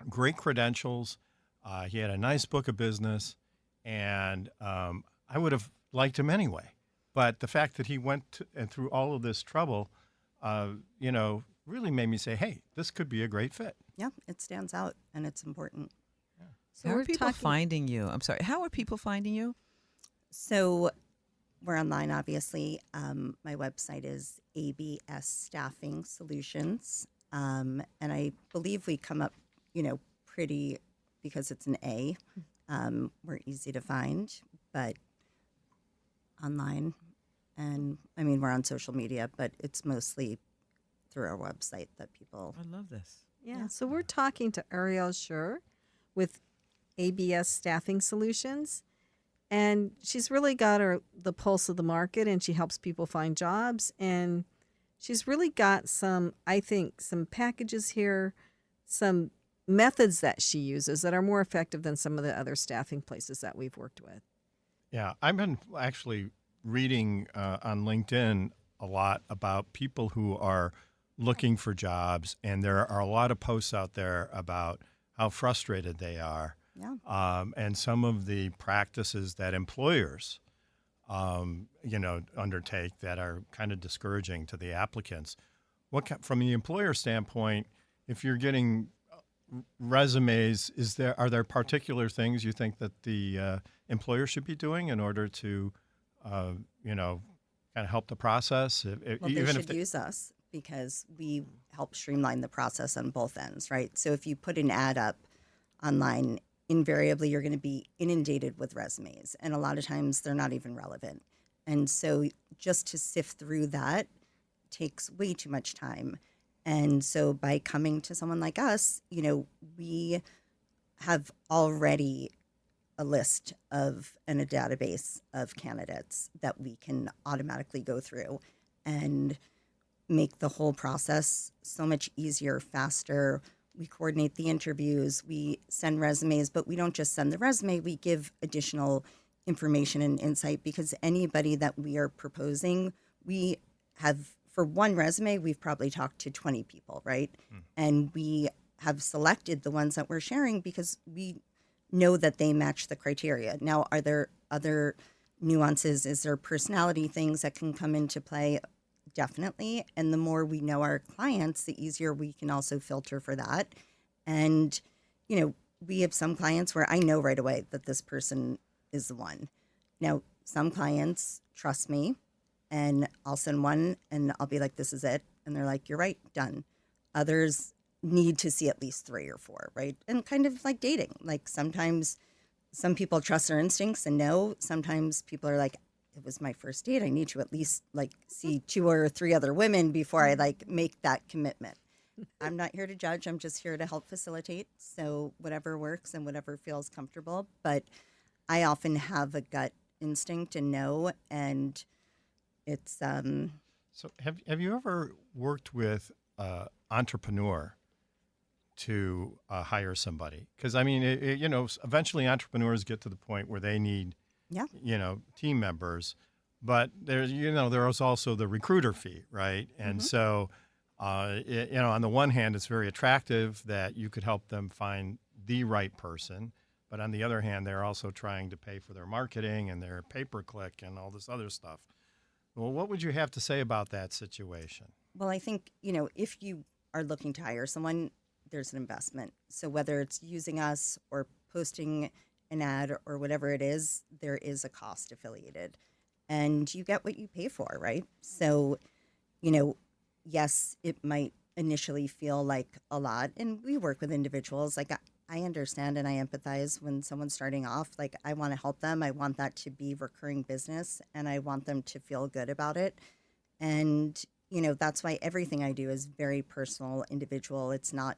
great credentials. He had a nice book of business, and I would have liked him anyway. But the fact that he went through all of this trouble, really made me say, hey, this could be a great fit. Yeah, it stands out and it's important. So How we're are people talking- finding you? I'm sorry. How are people finding you? So we're online, obviously. My website is ABS Staffing Solutions. And I believe we come up, pretty because it's an A. We're easy to find, but online. And we're on social media, but it's mostly through our website that people. I love this. Yeah. So we're talking to Ariel Schur with ABS Staffing Solutions. And she's really got the pulse of the market, and she helps people find jobs. And she's really got some, I think, some packages here, some methods that she uses that are more effective than some of the other staffing places that we've worked with. Yeah, I've been actually reading on LinkedIn a lot about people who are looking for jobs, and there are a lot of posts out there about how frustrated they are. Yeah. And some of the practices that employers, undertake that are kind of discouraging to the applicants. From the employer standpoint, if you're getting resumes, are there particular things you think that the employer should be doing in order to, kind of help the process? Well, they should use us because we help streamline the process on both ends, right? So if you put an ad up online, invariably you're going to be inundated with resumes, and a lot of times they're not even relevant. And so just to sift through that takes way too much time. And so by coming to someone like us, we have already a list of and a database of candidates that we can automatically go through and make the whole process so much easier, faster. We coordinate the interviews, we send resumes, but we don't just send the resume, we give additional information and insight, because anybody that we are proposing, we have, for one resume, we've probably talked to 20 people, right? And we have selected the ones that we're sharing because we know that they match the criteria. Now, are there other nuances? Is there personality things that can come into play? Definitely. And the more we know our clients, the easier we can also filter for that. And, we have some clients where I know right away that this person is the one. Now, some clients trust me, and I'll send one and I'll be like, this is it. And they're like, you're right, done. Others need to see at least 3 or 4, right? And kind of like dating. Like sometimes some people trust their instincts and know. Sometimes people are like, it was my first date, I need to at least see 2 or 3 other women before I make that commitment. I'm not here to judge. I'm just here to help facilitate. So whatever works and whatever feels comfortable. But I often have a gut instinct and know, and it's So have you ever worked with an entrepreneur to hire somebody? Because eventually entrepreneurs get to the point where they need team members, but there's also the recruiter fee, right? And so, on the one hand, it's very attractive that you could help them find the right person, but on the other hand, they're also trying to pay for their marketing and their pay-per-click and all this other stuff. Well, what would you have to say about that situation? Well, I think, if you are looking to hire someone, there's an investment. So whether it's using us or posting an ad or whatever it is, there is a cost affiliated, and you get what you pay for, right? So, yes, it might initially feel like a lot, and we work with individuals. I understand and I empathize when someone's starting off. I want to help them. I want that to be recurring business, and I want them to feel good about it. And, that's why everything I do is very personal, individual. It's not,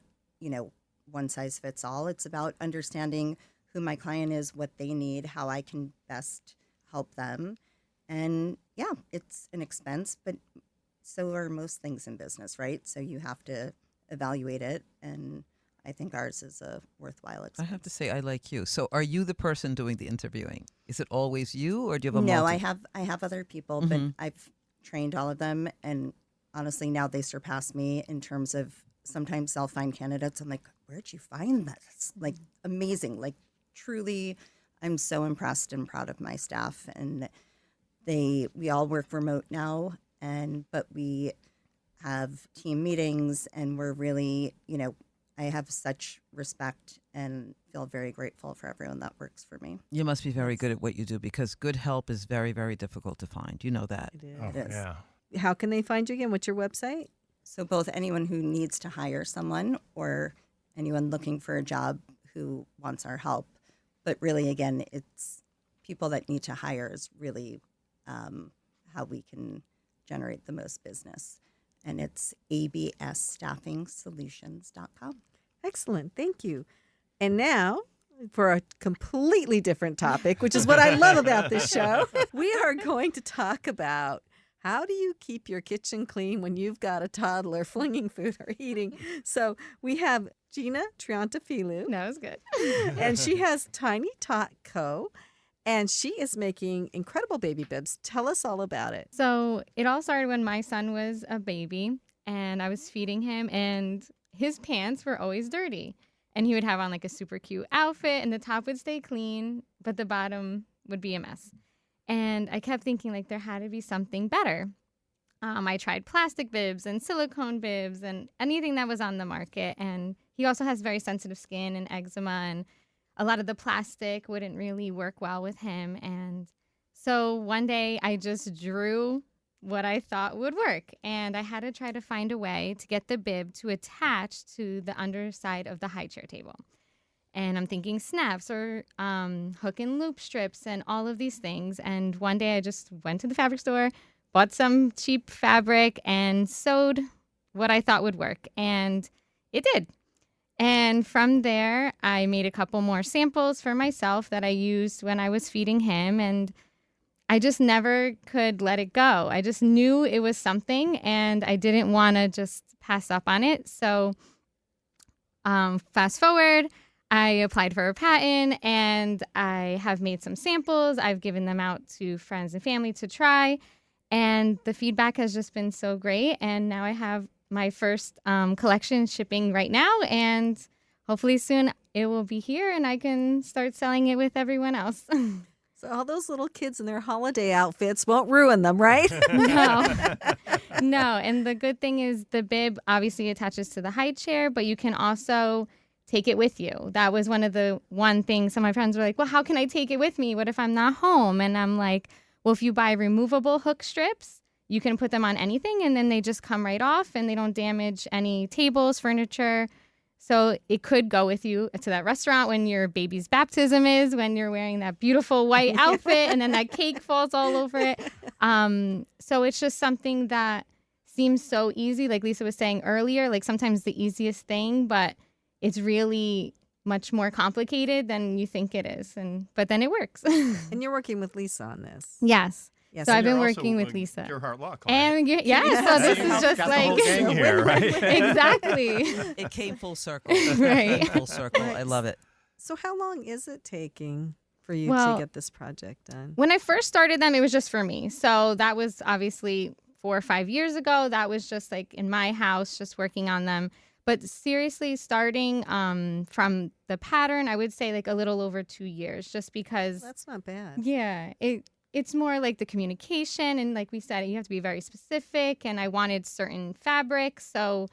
one size fits all. It's about understanding who my client is, what they need, how I can best help them. And yeah, it's an expense, but so are most things in business, right? So you have to evaluate it, and I think ours is a worthwhile expense. I have to say, I like you. So are you the person doing the interviewing? Is it always you, or do you have a No, I have other people, but Mhm. I've trained all of them, and honestly, now they surpass me in terms of sometimes I'll find candidates. I'm like, where'd you find this? Amazing. Truly, I'm so impressed and proud of my staff, and we all work remote now, but we have team meetings, and we're really, I have such respect and feel very grateful for everyone that works for me. You must be very good at what you do, because good help is very, very difficult to find. You know that. It is. Oh, It is. yeah. How can they find you again? What's your website? So both anyone who needs to hire someone or anyone looking for a job who wants our help. But really, again, it's people that need to hire is really how we can generate the most business. And it's absstaffingsolutions.com. Excellent. Thank you. And now for a completely different topic, which is what I love about this show. We are going to talk about how do you keep your kitchen clean when you've got a toddler flinging food or eating. So we have Gina Triantafillou. That was good. And she has Tiny Tot Co. And she is making incredible baby bibs. Tell us all about it. So it all started when my son was a baby and I was feeding him and his pants were always dirty. And he would have on like a super cute outfit and the top would stay clean, but the bottom would be a mess. And I kept thinking like there had to be something better. I tried plastic bibs and silicone bibs and anything that was on the market. And he also has very sensitive skin and eczema, and a lot of the plastic wouldn't really work well with him. And so one day I just drew what I thought would work. And I had to try to find a way to get the bib to attach to the underside of the high chair table. And I'm thinking snaps or hook and loop strips and all of these things. And one day I just went to the fabric store, bought some cheap fabric and sewed what I thought would work. And it did. And from there, I made a couple more samples for myself that I used when I was feeding him. And I just never could let it go. I just knew it was something and I didn't want to just pass up on it. So fast forward, I applied for a patent and I have made some samples. I've given them out to friends and family to try. And the feedback has just been so great. And now I have my first collection shipping right now. And hopefully soon it will be here and I can start selling it with everyone else. So all those little kids in their holiday outfits won't ruin them, right? No. And the good thing is the bib obviously attaches to the high chair, but you can also take it with you. That was one thing. Some of my friends were like, well, how can I take it with me? What if I'm not home? And I'm like, well, if you buy removable hook strips, you can put them on anything and then they just come right off and they don't damage any tables, furniture. So it could go with you to that restaurant when your baby's baptism is, when you're wearing that beautiful white outfit and then that cake falls all over it. So it's just something that seems so easy. Like Lisa was saying earlier, like sometimes the easiest thing, but it's really much more complicated than you think it is. But then it works. And you're working with Lisa on this. Yes. Yes. So I've been You're working also with Lisa. Gearhart Law Client. And so this is just Got the like whole gang here, right? exactly. It came full circle. Right. Full circle. I love it. So how long is it taking for you Well, to get this project done? When I first started them, it was just for me. So that was obviously 4 or 5 years ago. That was just like in my house, just working on them. But seriously, starting from the pattern, I would say like a little over 2 years, just because. That's not bad. Yeah, it's more like the communication. And like we said, you have to be very specific. And I wanted certain fabrics. So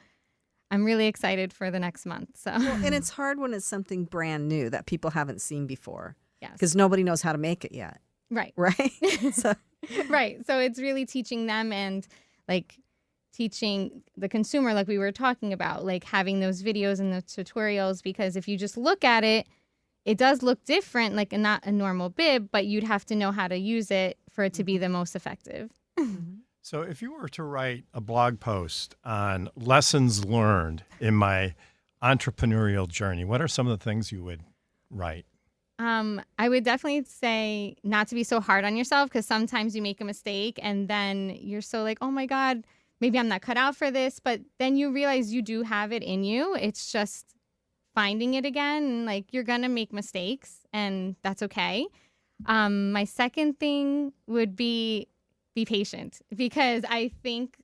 I'm really excited for the next month. So Well, and it's hard when it's something brand new that people haven't seen before yes. because nobody knows how to make it yet, Right. right? So Right. So it's really teaching them and like teaching the consumer, like we were talking about, like having those videos and the tutorials, because if you just look at it, it does look different, like not a normal bib, but you'd have to know how to use it for it to be the most effective. So if you were to write a blog post on lessons learned in my entrepreneurial journey, what are some of the things you would write? I would definitely say not to be so hard on yourself, because sometimes you make a mistake and then you're so like, oh my God, maybe I'm not cut out for this. But then you realize you do have it in you. It's just finding it again. And like, you're going to make mistakes and that's okay. My second thing would be patient, because I think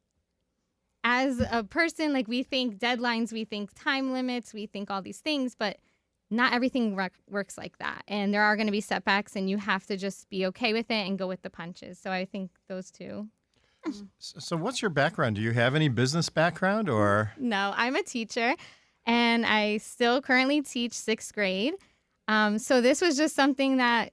as a person, like we think deadlines, we think time limits, we think all these things, but not everything works like that. And there are going to be setbacks and you have to just be okay with it and go with the punches. So I think those two. So what's your background? Do you have any business background or? No, I'm a teacher and I still currently teach 6th grade. So this was just something that,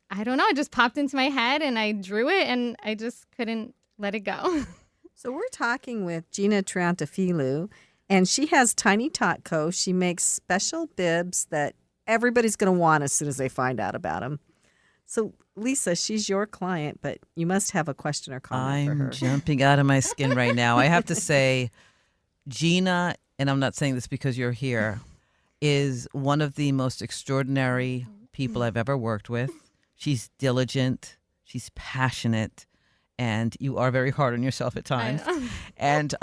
I don't know, it just popped into my head and I drew it and I just couldn't let it go. So we're talking with Gina Triantafillou, and she has Tiny Tot Co. She makes special bibs that everybody's going to want as soon as they find out about them. So, Lisa, she's your client, but you must have a question or comment for her. I'm jumping out of my skin right now. I have to say, Gina, and I'm not saying this because you're here, is one of the most extraordinary people I've ever worked with. She's diligent, she's passionate, and you are very hard on yourself at times. And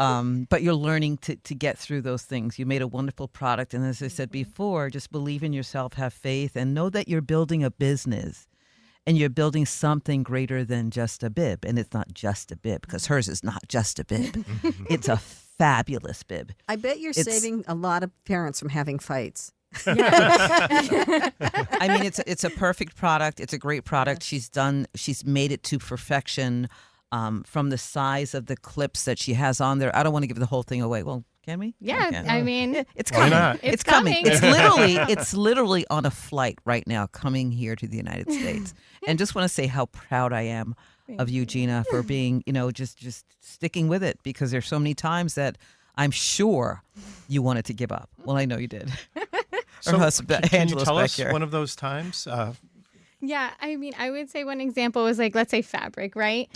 but you're learning to get through those things. You made a wonderful product, and as I said before, just believe in yourself, have faith, and know that you're building a business. And you're building something greater than just a bib. And it's not just a bib, because hers is not just a bib. It's a fabulous bib. I bet you're saving a lot of parents from having fights. I mean, it's a perfect product. It's a great product. She's made it to perfection, from the size of the clips that she has on there. I don't want to give the whole thing away. Well, can we? Yeah, Okay. I mean, it's Why coming. not? It's coming. It's literally on a flight right now, coming here to the United States. And just want to say how proud I am of you, Gina, for being, just sticking with it, because there's so many times that I'm sure you wanted to give up. Well, I know you did. So can you Angela's tell back us here. one of those times? yeah, I mean, I would say one example was like, let's say fabric, right?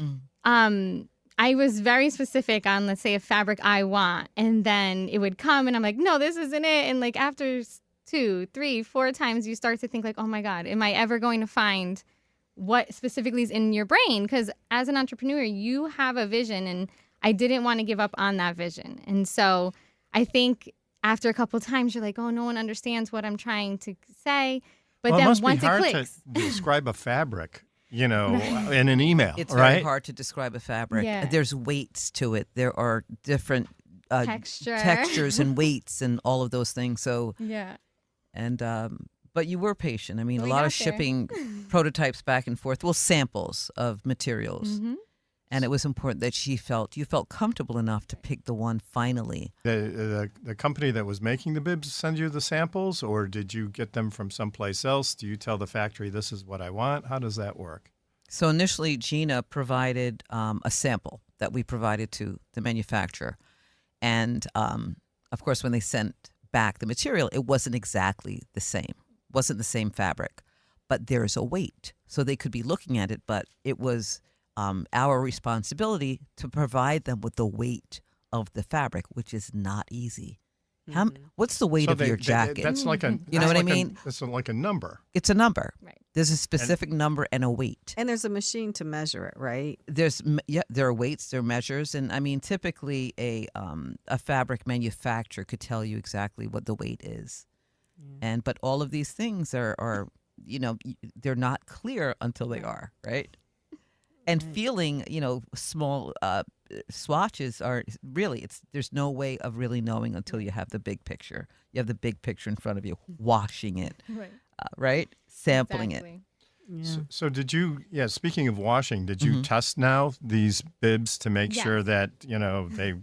I was very specific on, let's say, a fabric I want, and then it would come and I'm like, no, this isn't it. And like after 2, 3, 4 times, you start to think like, oh my God, am I ever going to find what specifically is in your brain? Because as an entrepreneur, you have a vision, and I didn't want to give up on that vision. And so I think after a couple of times, you're like, oh, no one understands what I'm trying to say. But Well, then it must once be hard it clicks. to describe a fabric, in an email, It's right? very hard to describe a fabric. Yeah. There's weights to it. There are different textures and weights and all of those things. So, Yeah. and but you were patient. I mean, a We lot got of there. shipping prototypes back and forth. Well, samples of materials. Mm-hmm. And it was important that you felt comfortable enough to pick the one finally. The company that was making the bibs send you the samples, or did you get them from someplace else? Do you tell the factory, this is what I want? How does that work? So initially, Gina provided a sample that we provided to the manufacturer. And, of course, when they sent back the material, it wasn't exactly the same. Wasn't the same fabric. But there's a weight. So they could be looking at it, but it was our responsibility to provide them with the weight of the fabric, which is not easy. What's the weight of your jacket? That's like a, You know what I mean? It's like a number. It's a number. Right. There's a specific number and a weight. And there's a machine to measure it, right? There are weights, there are measures, and I mean, typically a fabric manufacturer could tell you exactly what the weight is, but all of these things are they're not clear until they are, right? And feeling, small swatches are really, there's no way of really knowing until you have the big picture. You have the big picture in front of you, washing it, Right. Right? Sampling it. Exactly. Yeah. So did you, speaking of washing, did you test now these bibs to make Yes. sure that, they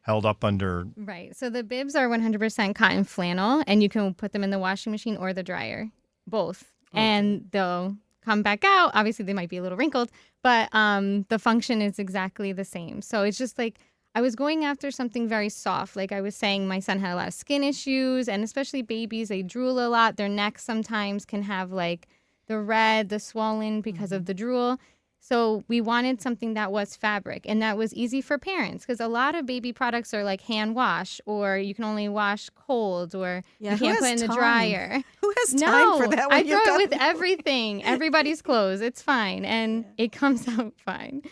held up under? Right. So the bibs are 100% cotton flannel, and you can put them in the washing machine or the dryer, both. And they'll come back out. Obviously, they might be a little wrinkled, but the function is exactly the same. So it's just like I was going after something very soft. Like I was saying, my son had a lot of skin issues, and especially babies, they drool a lot. Their necks sometimes can have like the red, the swollen because of the drool. So we wanted something that was fabric and that was easy for parents, because a lot of baby products are like hand wash, or you can only wash cold, or you who can't put has it in the time? dryer. Who has time No, for that? I when throw you've it got with people? everything, everybody's clothes. It's fine, and it comes out fine.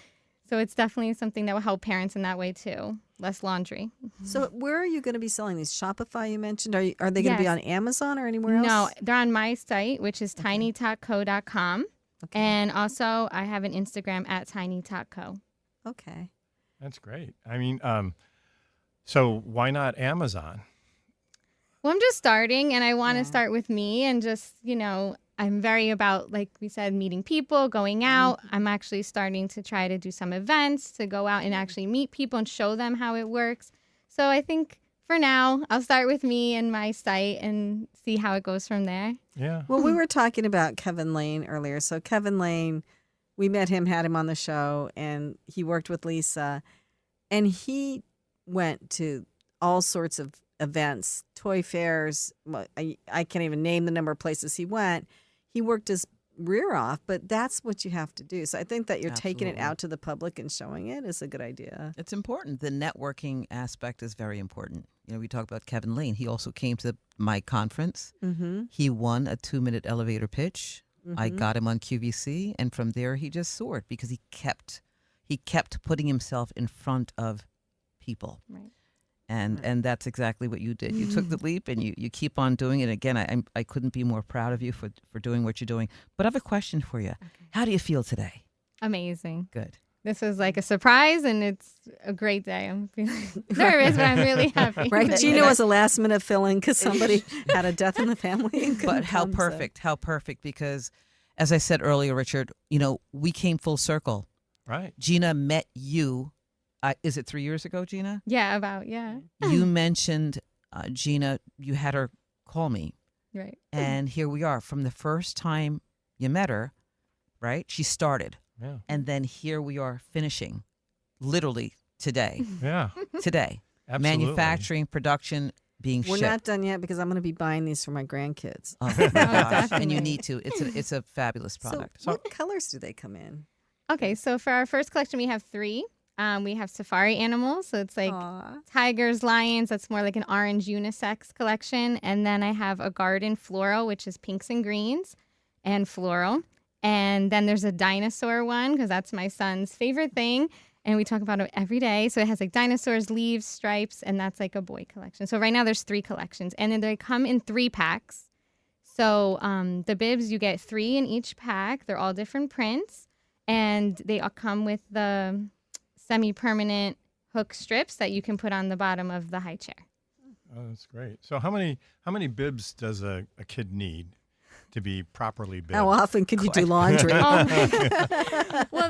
So it's definitely something that will help parents in that way too. Less laundry. So where are you going to be selling these? Shopify, you mentioned. Are they going to be Yes. on Amazon or anywhere else? No, they're on my site, which is tinytotco.com. Okay. And also, I have an Instagram at tinytotco. Okay. That's great. I mean, so why not Amazon? Well, I'm just starting, and I want to Yeah. start with me, and just, I'm very about, like we said, meeting people, going out. I'm actually starting to try to do some events, to go out and actually meet people and show them how it works. So I think for now, I'll start with me and my site and see how it goes from there. Yeah. Well, we were talking about Kevin Lane earlier. So Kevin Lane, we met him, had him on the show, and he worked with Lisa. And he went to all sorts of events, toy fairs. I can't even name the number of places he went. He worked his rear off, but that's what you have to do. So I think that you're taking it Absolutely. out to the public and showing it is a good idea. It's important. The networking aspect is very important. we talk about Kevin Lane. He also came to my conference. Mm-hmm. He won a 2-minute elevator pitch. I got him on QVC, and from there he just soared because he kept putting himself in front of people. Right. And that's exactly what you did. You took the leap, and you keep on doing it. Again, I couldn't be more proud of you for doing what you're doing. But I have a question for you. Okay. How do you feel today? Amazing. Good. This was like a surprise, and it's a great day. I'm feeling nervous, but I'm really happy. Right. Gina was a last minute fill-in because somebody had a death in the family. And couldn't But how come, so- perfect, how perfect. Because as I said earlier, Richard, we came full circle. Right. Gina met you. Is it 3 years ago, Gina? Yeah. You mentioned, Gina, you had her call me. Right. And here we are. From the first time you met her, right? She started. Yeah. And then here we are finishing, literally today. Yeah. Today. Absolutely. Manufacturing, production, being We're shipped. not done yet because I'm going to be buying these for my grandkids. Oh, my gosh. And definitely. you need to. It's a fabulous product. So what colors do they come in? Okay, so for our first collection, we have 3. We have safari animals, so it's like Aw. tigers, lions. That's more like an orange unisex collection. And then I have a garden floral, which is pinks and greens and floral. And then there's a dinosaur one because that's my son's favorite thing. And we talk about it every day. So it has like dinosaurs, leaves, stripes, and that's like a boy collection. So right now there's 3 collections. And then they come in 3 packs. So the bibs, you get 3 in each pack. They're all different prints. And they all come with the semi-permanent hook strips that you can put on the bottom of the high chair. Oh, that's great. So how many bibs does a kid need to be properly bibbed? How often could you do laundry? Well,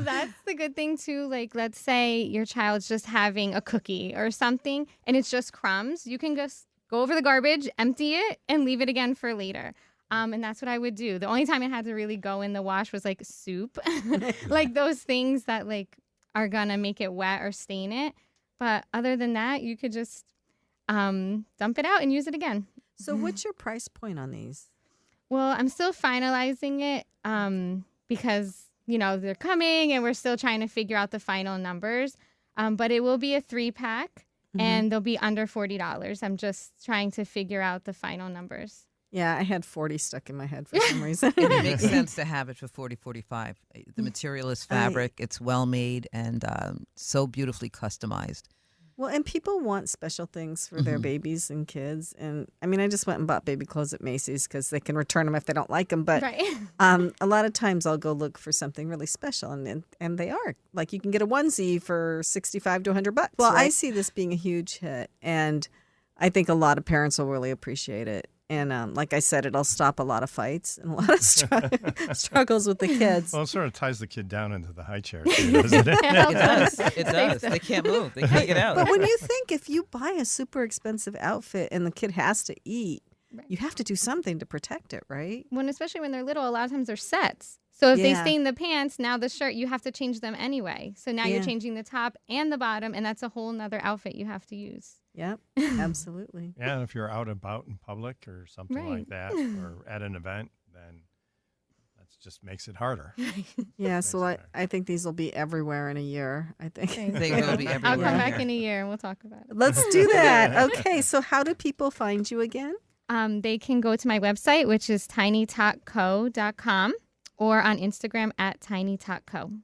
that's the good thing too. Like, let's say your child's just having a cookie or something and it's just crumbs. You can just go over the garbage, empty it, and leave it again for later. And that's what I would do. The only time it had to really go in the wash was like soup, like those things that like are gonna make it wet or stain it. But other than that, you could just dump it out and use it again. So what's your price point on these? Well, I'm still finalizing it because, they're coming and we're still trying to figure out the final numbers. But it will be a 3-pack and they'll be under $40. I'm just trying to figure out the final numbers. Yeah, I had 40 stuck in my head for some reason. It makes sense to have it for 40, 45. The material is fabric. It's well made and so beautifully customized. Well, and people want special things for their babies and kids. And I mean, I just went and bought baby clothes at Macy's because they can return them if they don't like them. But Right. a lot of times I'll go look for something really special. And they are. Like you can get a onesie for $65 to $100. Well, I see this being a huge hit. And I think a lot of parents will really appreciate it. And like I said, it'll stop a lot of fights and a lot of struggles with the kids. Well, it sort of ties the kid down into the high chair, too, doesn't it? It does. It does. They can't move. They can't get out. But when you think if you buy a super expensive outfit and the kid has to eat, Right. you have to do something to protect it, right? Especially when they're little, a lot of times they're sets. So if they Yeah. stain the pants, now the shirt, you have to change them anyway. So now you're Yeah. changing the top and the bottom, and that's a whole nother outfit you have to use. Yep, absolutely. Yeah, and if you're out and about in public or something like Right. that, or at an event, then that just makes it harder. Yeah, so Makes it I think these will be everywhere in a year, I think. Thanks. They will be I'll everywhere. come back in a year and we'll talk about it. Let's do that. Okay, so how do people find you again? They can go to my website, which is tinytotco.com, or on Instagram at tinytotco.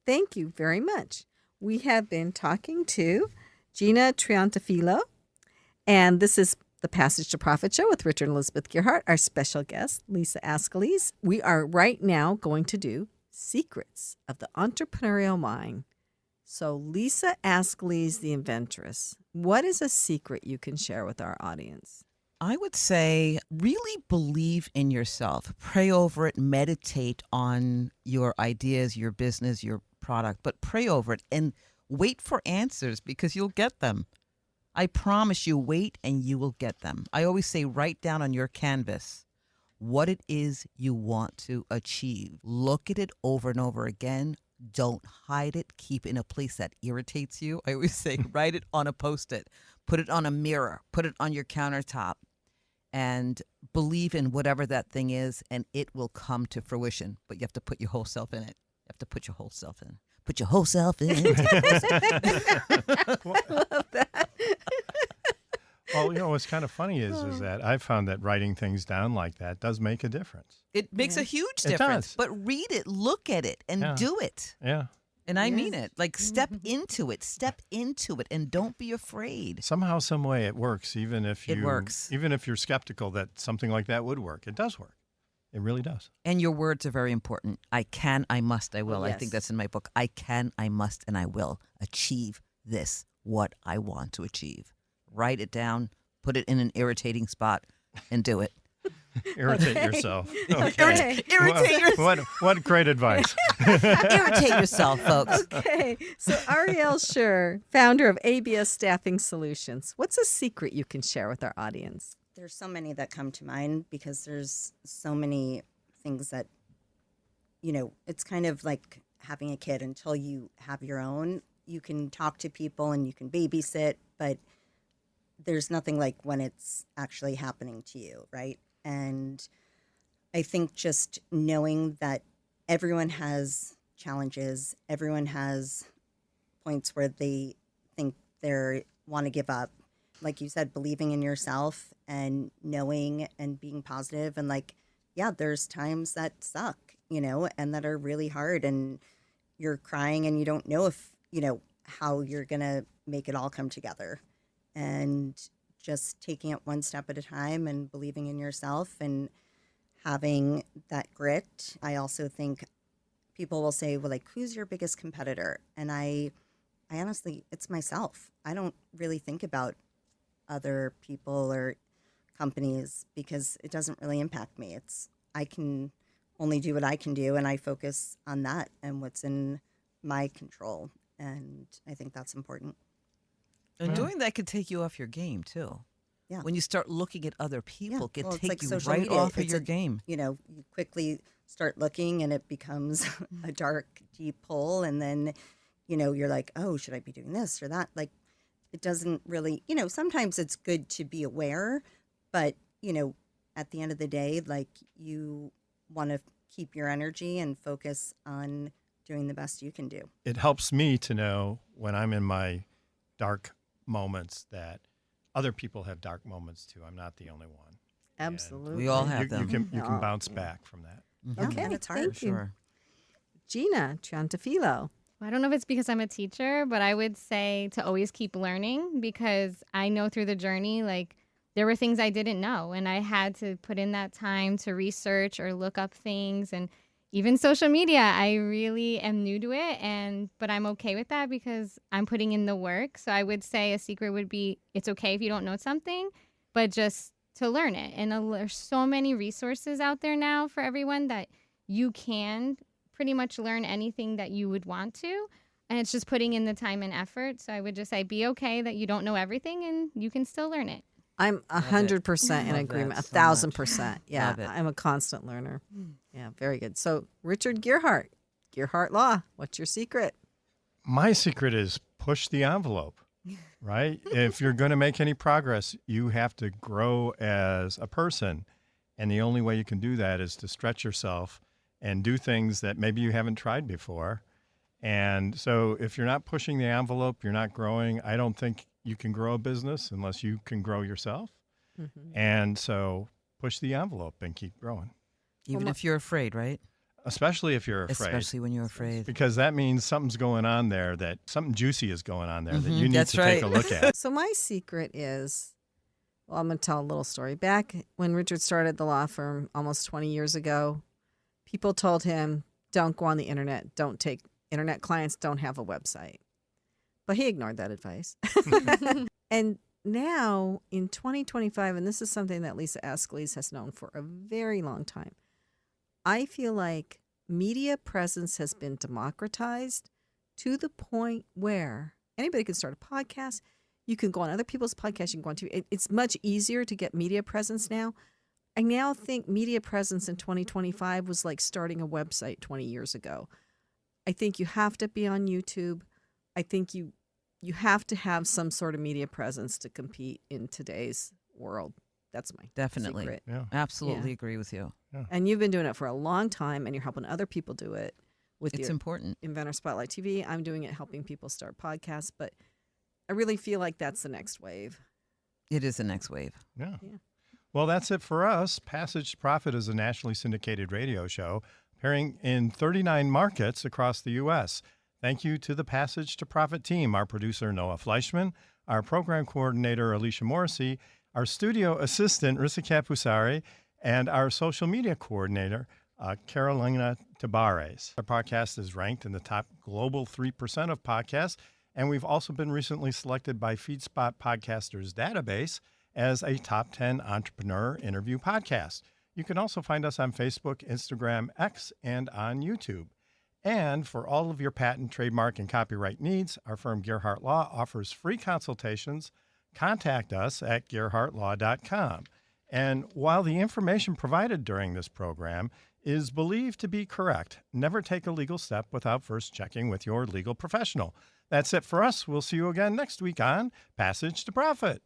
Thank you very much. We have been talking to Gina Triantafillou, and this is the Passage to Profit Show with Richard and Elizabeth Gearhart, our special guest, Lisa Ascolese. We are right now going to do Secrets of the Entrepreneurial Mind. So Lisa Ascolese, the Inventress, what is a secret you can share with our audience? I would say really believe in yourself. Pray over it, meditate on your ideas, your business, your product, but pray over it and wait for answers because you'll get them. I promise you, wait and you will get them. I always say write down on your canvas what it is you want to achieve. Look at it over and over again. Don't hide it. Keep it in a place that irritates you. I always say write it on a Post-it. Put it on a mirror. Put it on your countertop. And believe in whatever that thing is, and it will come to fruition. But you have to put your whole self in it. You have to put your whole self in. Put your whole self in. I love that. Well, what's kind of funny is that I've found that writing things down like that does make a difference. It makes a huge It difference. does. But read it, look at it, and do it. Yeah. And I mean it. Like, step into it, and don't be afraid. Somehow, some way, it works. Even if It works. Even if you're skeptical that something like that would work, it does work. It really does. And your words are very important. I can, I must, I will. I Yes. think that's in my book. I can, I must, and I will achieve this, what I want to achieve. Write it down, put it in an irritating spot, and do it. Irritate yourself. Okay. Irritate yourself. What great advice. Irritate yourself, folks. Okay, so Ariel Schur, founder of ABS Staffing Solutions. What's a secret you can share with our audience? There's so many that come to mind because there's so many things that, it's kind of like having a kid. Until you have your own, you can talk to people and you can babysit, but there's nothing like when it's actually happening to you, right? And I think just knowing that everyone has challenges, everyone has points where they think they want to give up. Like you said, believing in yourself and knowing and being positive, and there's times that suck, and that are really hard, and you're crying and you don't know if, how you're going to make it all come together. And just taking it one step at a time and believing in yourself and having that grit. I also think people will say, well, who's your biggest competitor? And I honestly, it's myself. I don't really think about other people or companies because it doesn't really impact me. I can only do what I can do, and I focus on that and what's in my control. And I think that's important. And doing that can take you off your game, too. Yeah. When you start looking at other people, it can Well, it's take like you social right media. off of It's your game. You quickly start looking and it becomes a dark, deep hole. And then, you're like, oh, should I be doing this or that? It doesn't really, sometimes it's good to be aware, but, at the end of the day, you want to keep your energy and focus on doing the best you can do. It helps me to know when I'm in my dark moments that other people have dark moments too. I'm not the only one. Absolutely. We all have You them. can bounce back from that. Okay, And it's hard. thank you. Sure. Gina Triantafillou. I don't know if it's because I'm a teacher, but I would say to always keep learning, because I know through the journey, there were things I didn't know, and I had to put in that time to research or look up things. And even social media, I really am new to it, but I'm okay with that because I'm putting in the work. So I would say a secret would be, it's okay if you don't know something, but just to learn it. And there's so many resources out there now for everyone that you can pretty much learn anything that you would want to. And it's just putting in the time and effort. So I would just say, be okay that you don't know everything and you can still learn it. I'm 100% in Love agreement. that so 1,000%. Yeah, Love it. I'm a constant learner. Yeah, very good. So, Richard Gearhart, Gearhart Law. What's your secret? My secret is push the envelope, right? If you're going to make any progress, you have to grow as a person. And the only way you can do that is to stretch yourself and do things that maybe you haven't tried before. And so if you're not pushing the envelope, you're not growing. I don't think you can grow a business unless you can grow yourself. Mm-hmm. And so push the envelope and keep growing, Even if you're afraid, right? especially if you're afraid. Especially when you're afraid. Because that means something's going on there, that something juicy is going on there that Mhm, you need that's to take a right. look at. So, my secret is, well, I'm going to tell a little story. Back when Richard started the law firm almost 20 years ago, people told him, don't go on the internet, don't take internet clients, don't have a website. But he ignored that advice. And now in 2025, and this is something that Lisa Ascolese has known for a very long time, I feel like media presence has been democratized to the point where anybody can start a podcast. You can go on other people's podcasts. You can go on TV. It's much easier to get media presence now. I now think media presence in 2025 was like starting a website 20 years ago. I think you have to be on YouTube. I think you have to have some sort of media presence to compete in today's world. That's my Definitely. secret. Yeah. Absolutely Yeah. agree with you. And you've been doing it for a long time, and you're helping other people do it with It's your important. Inventor Spotlight TV. I'm doing it helping people start podcasts, but I really feel like that's the next wave. It is the next wave. Yeah. Yeah. Well, that's it for us. Passage to Profit is a nationally syndicated radio show appearing in 39 markets across the U.S. Thank you to the Passage to Profit team, our producer, Noah Fleischman, our program coordinator, Alicia Morrissey, our studio assistant, Rissa Kapusari, and our social media coordinator, Carolina Tabares. Our podcast is ranked in the top global 3% of podcasts, and we've also been recently selected by FeedSpot Podcasters Database as a top 10 entrepreneur interview podcast. You can also find us on Facebook, Instagram, X, and on YouTube. And for all of your patent, trademark, and copyright needs, our firm Gearhart Law offers free consultations. Contact us at gearhartlaw.com. And while the information provided during this program is believed to be correct, never take a legal step without first checking with your legal professional. That's it for us. We'll see you again next week on Passage to Profit.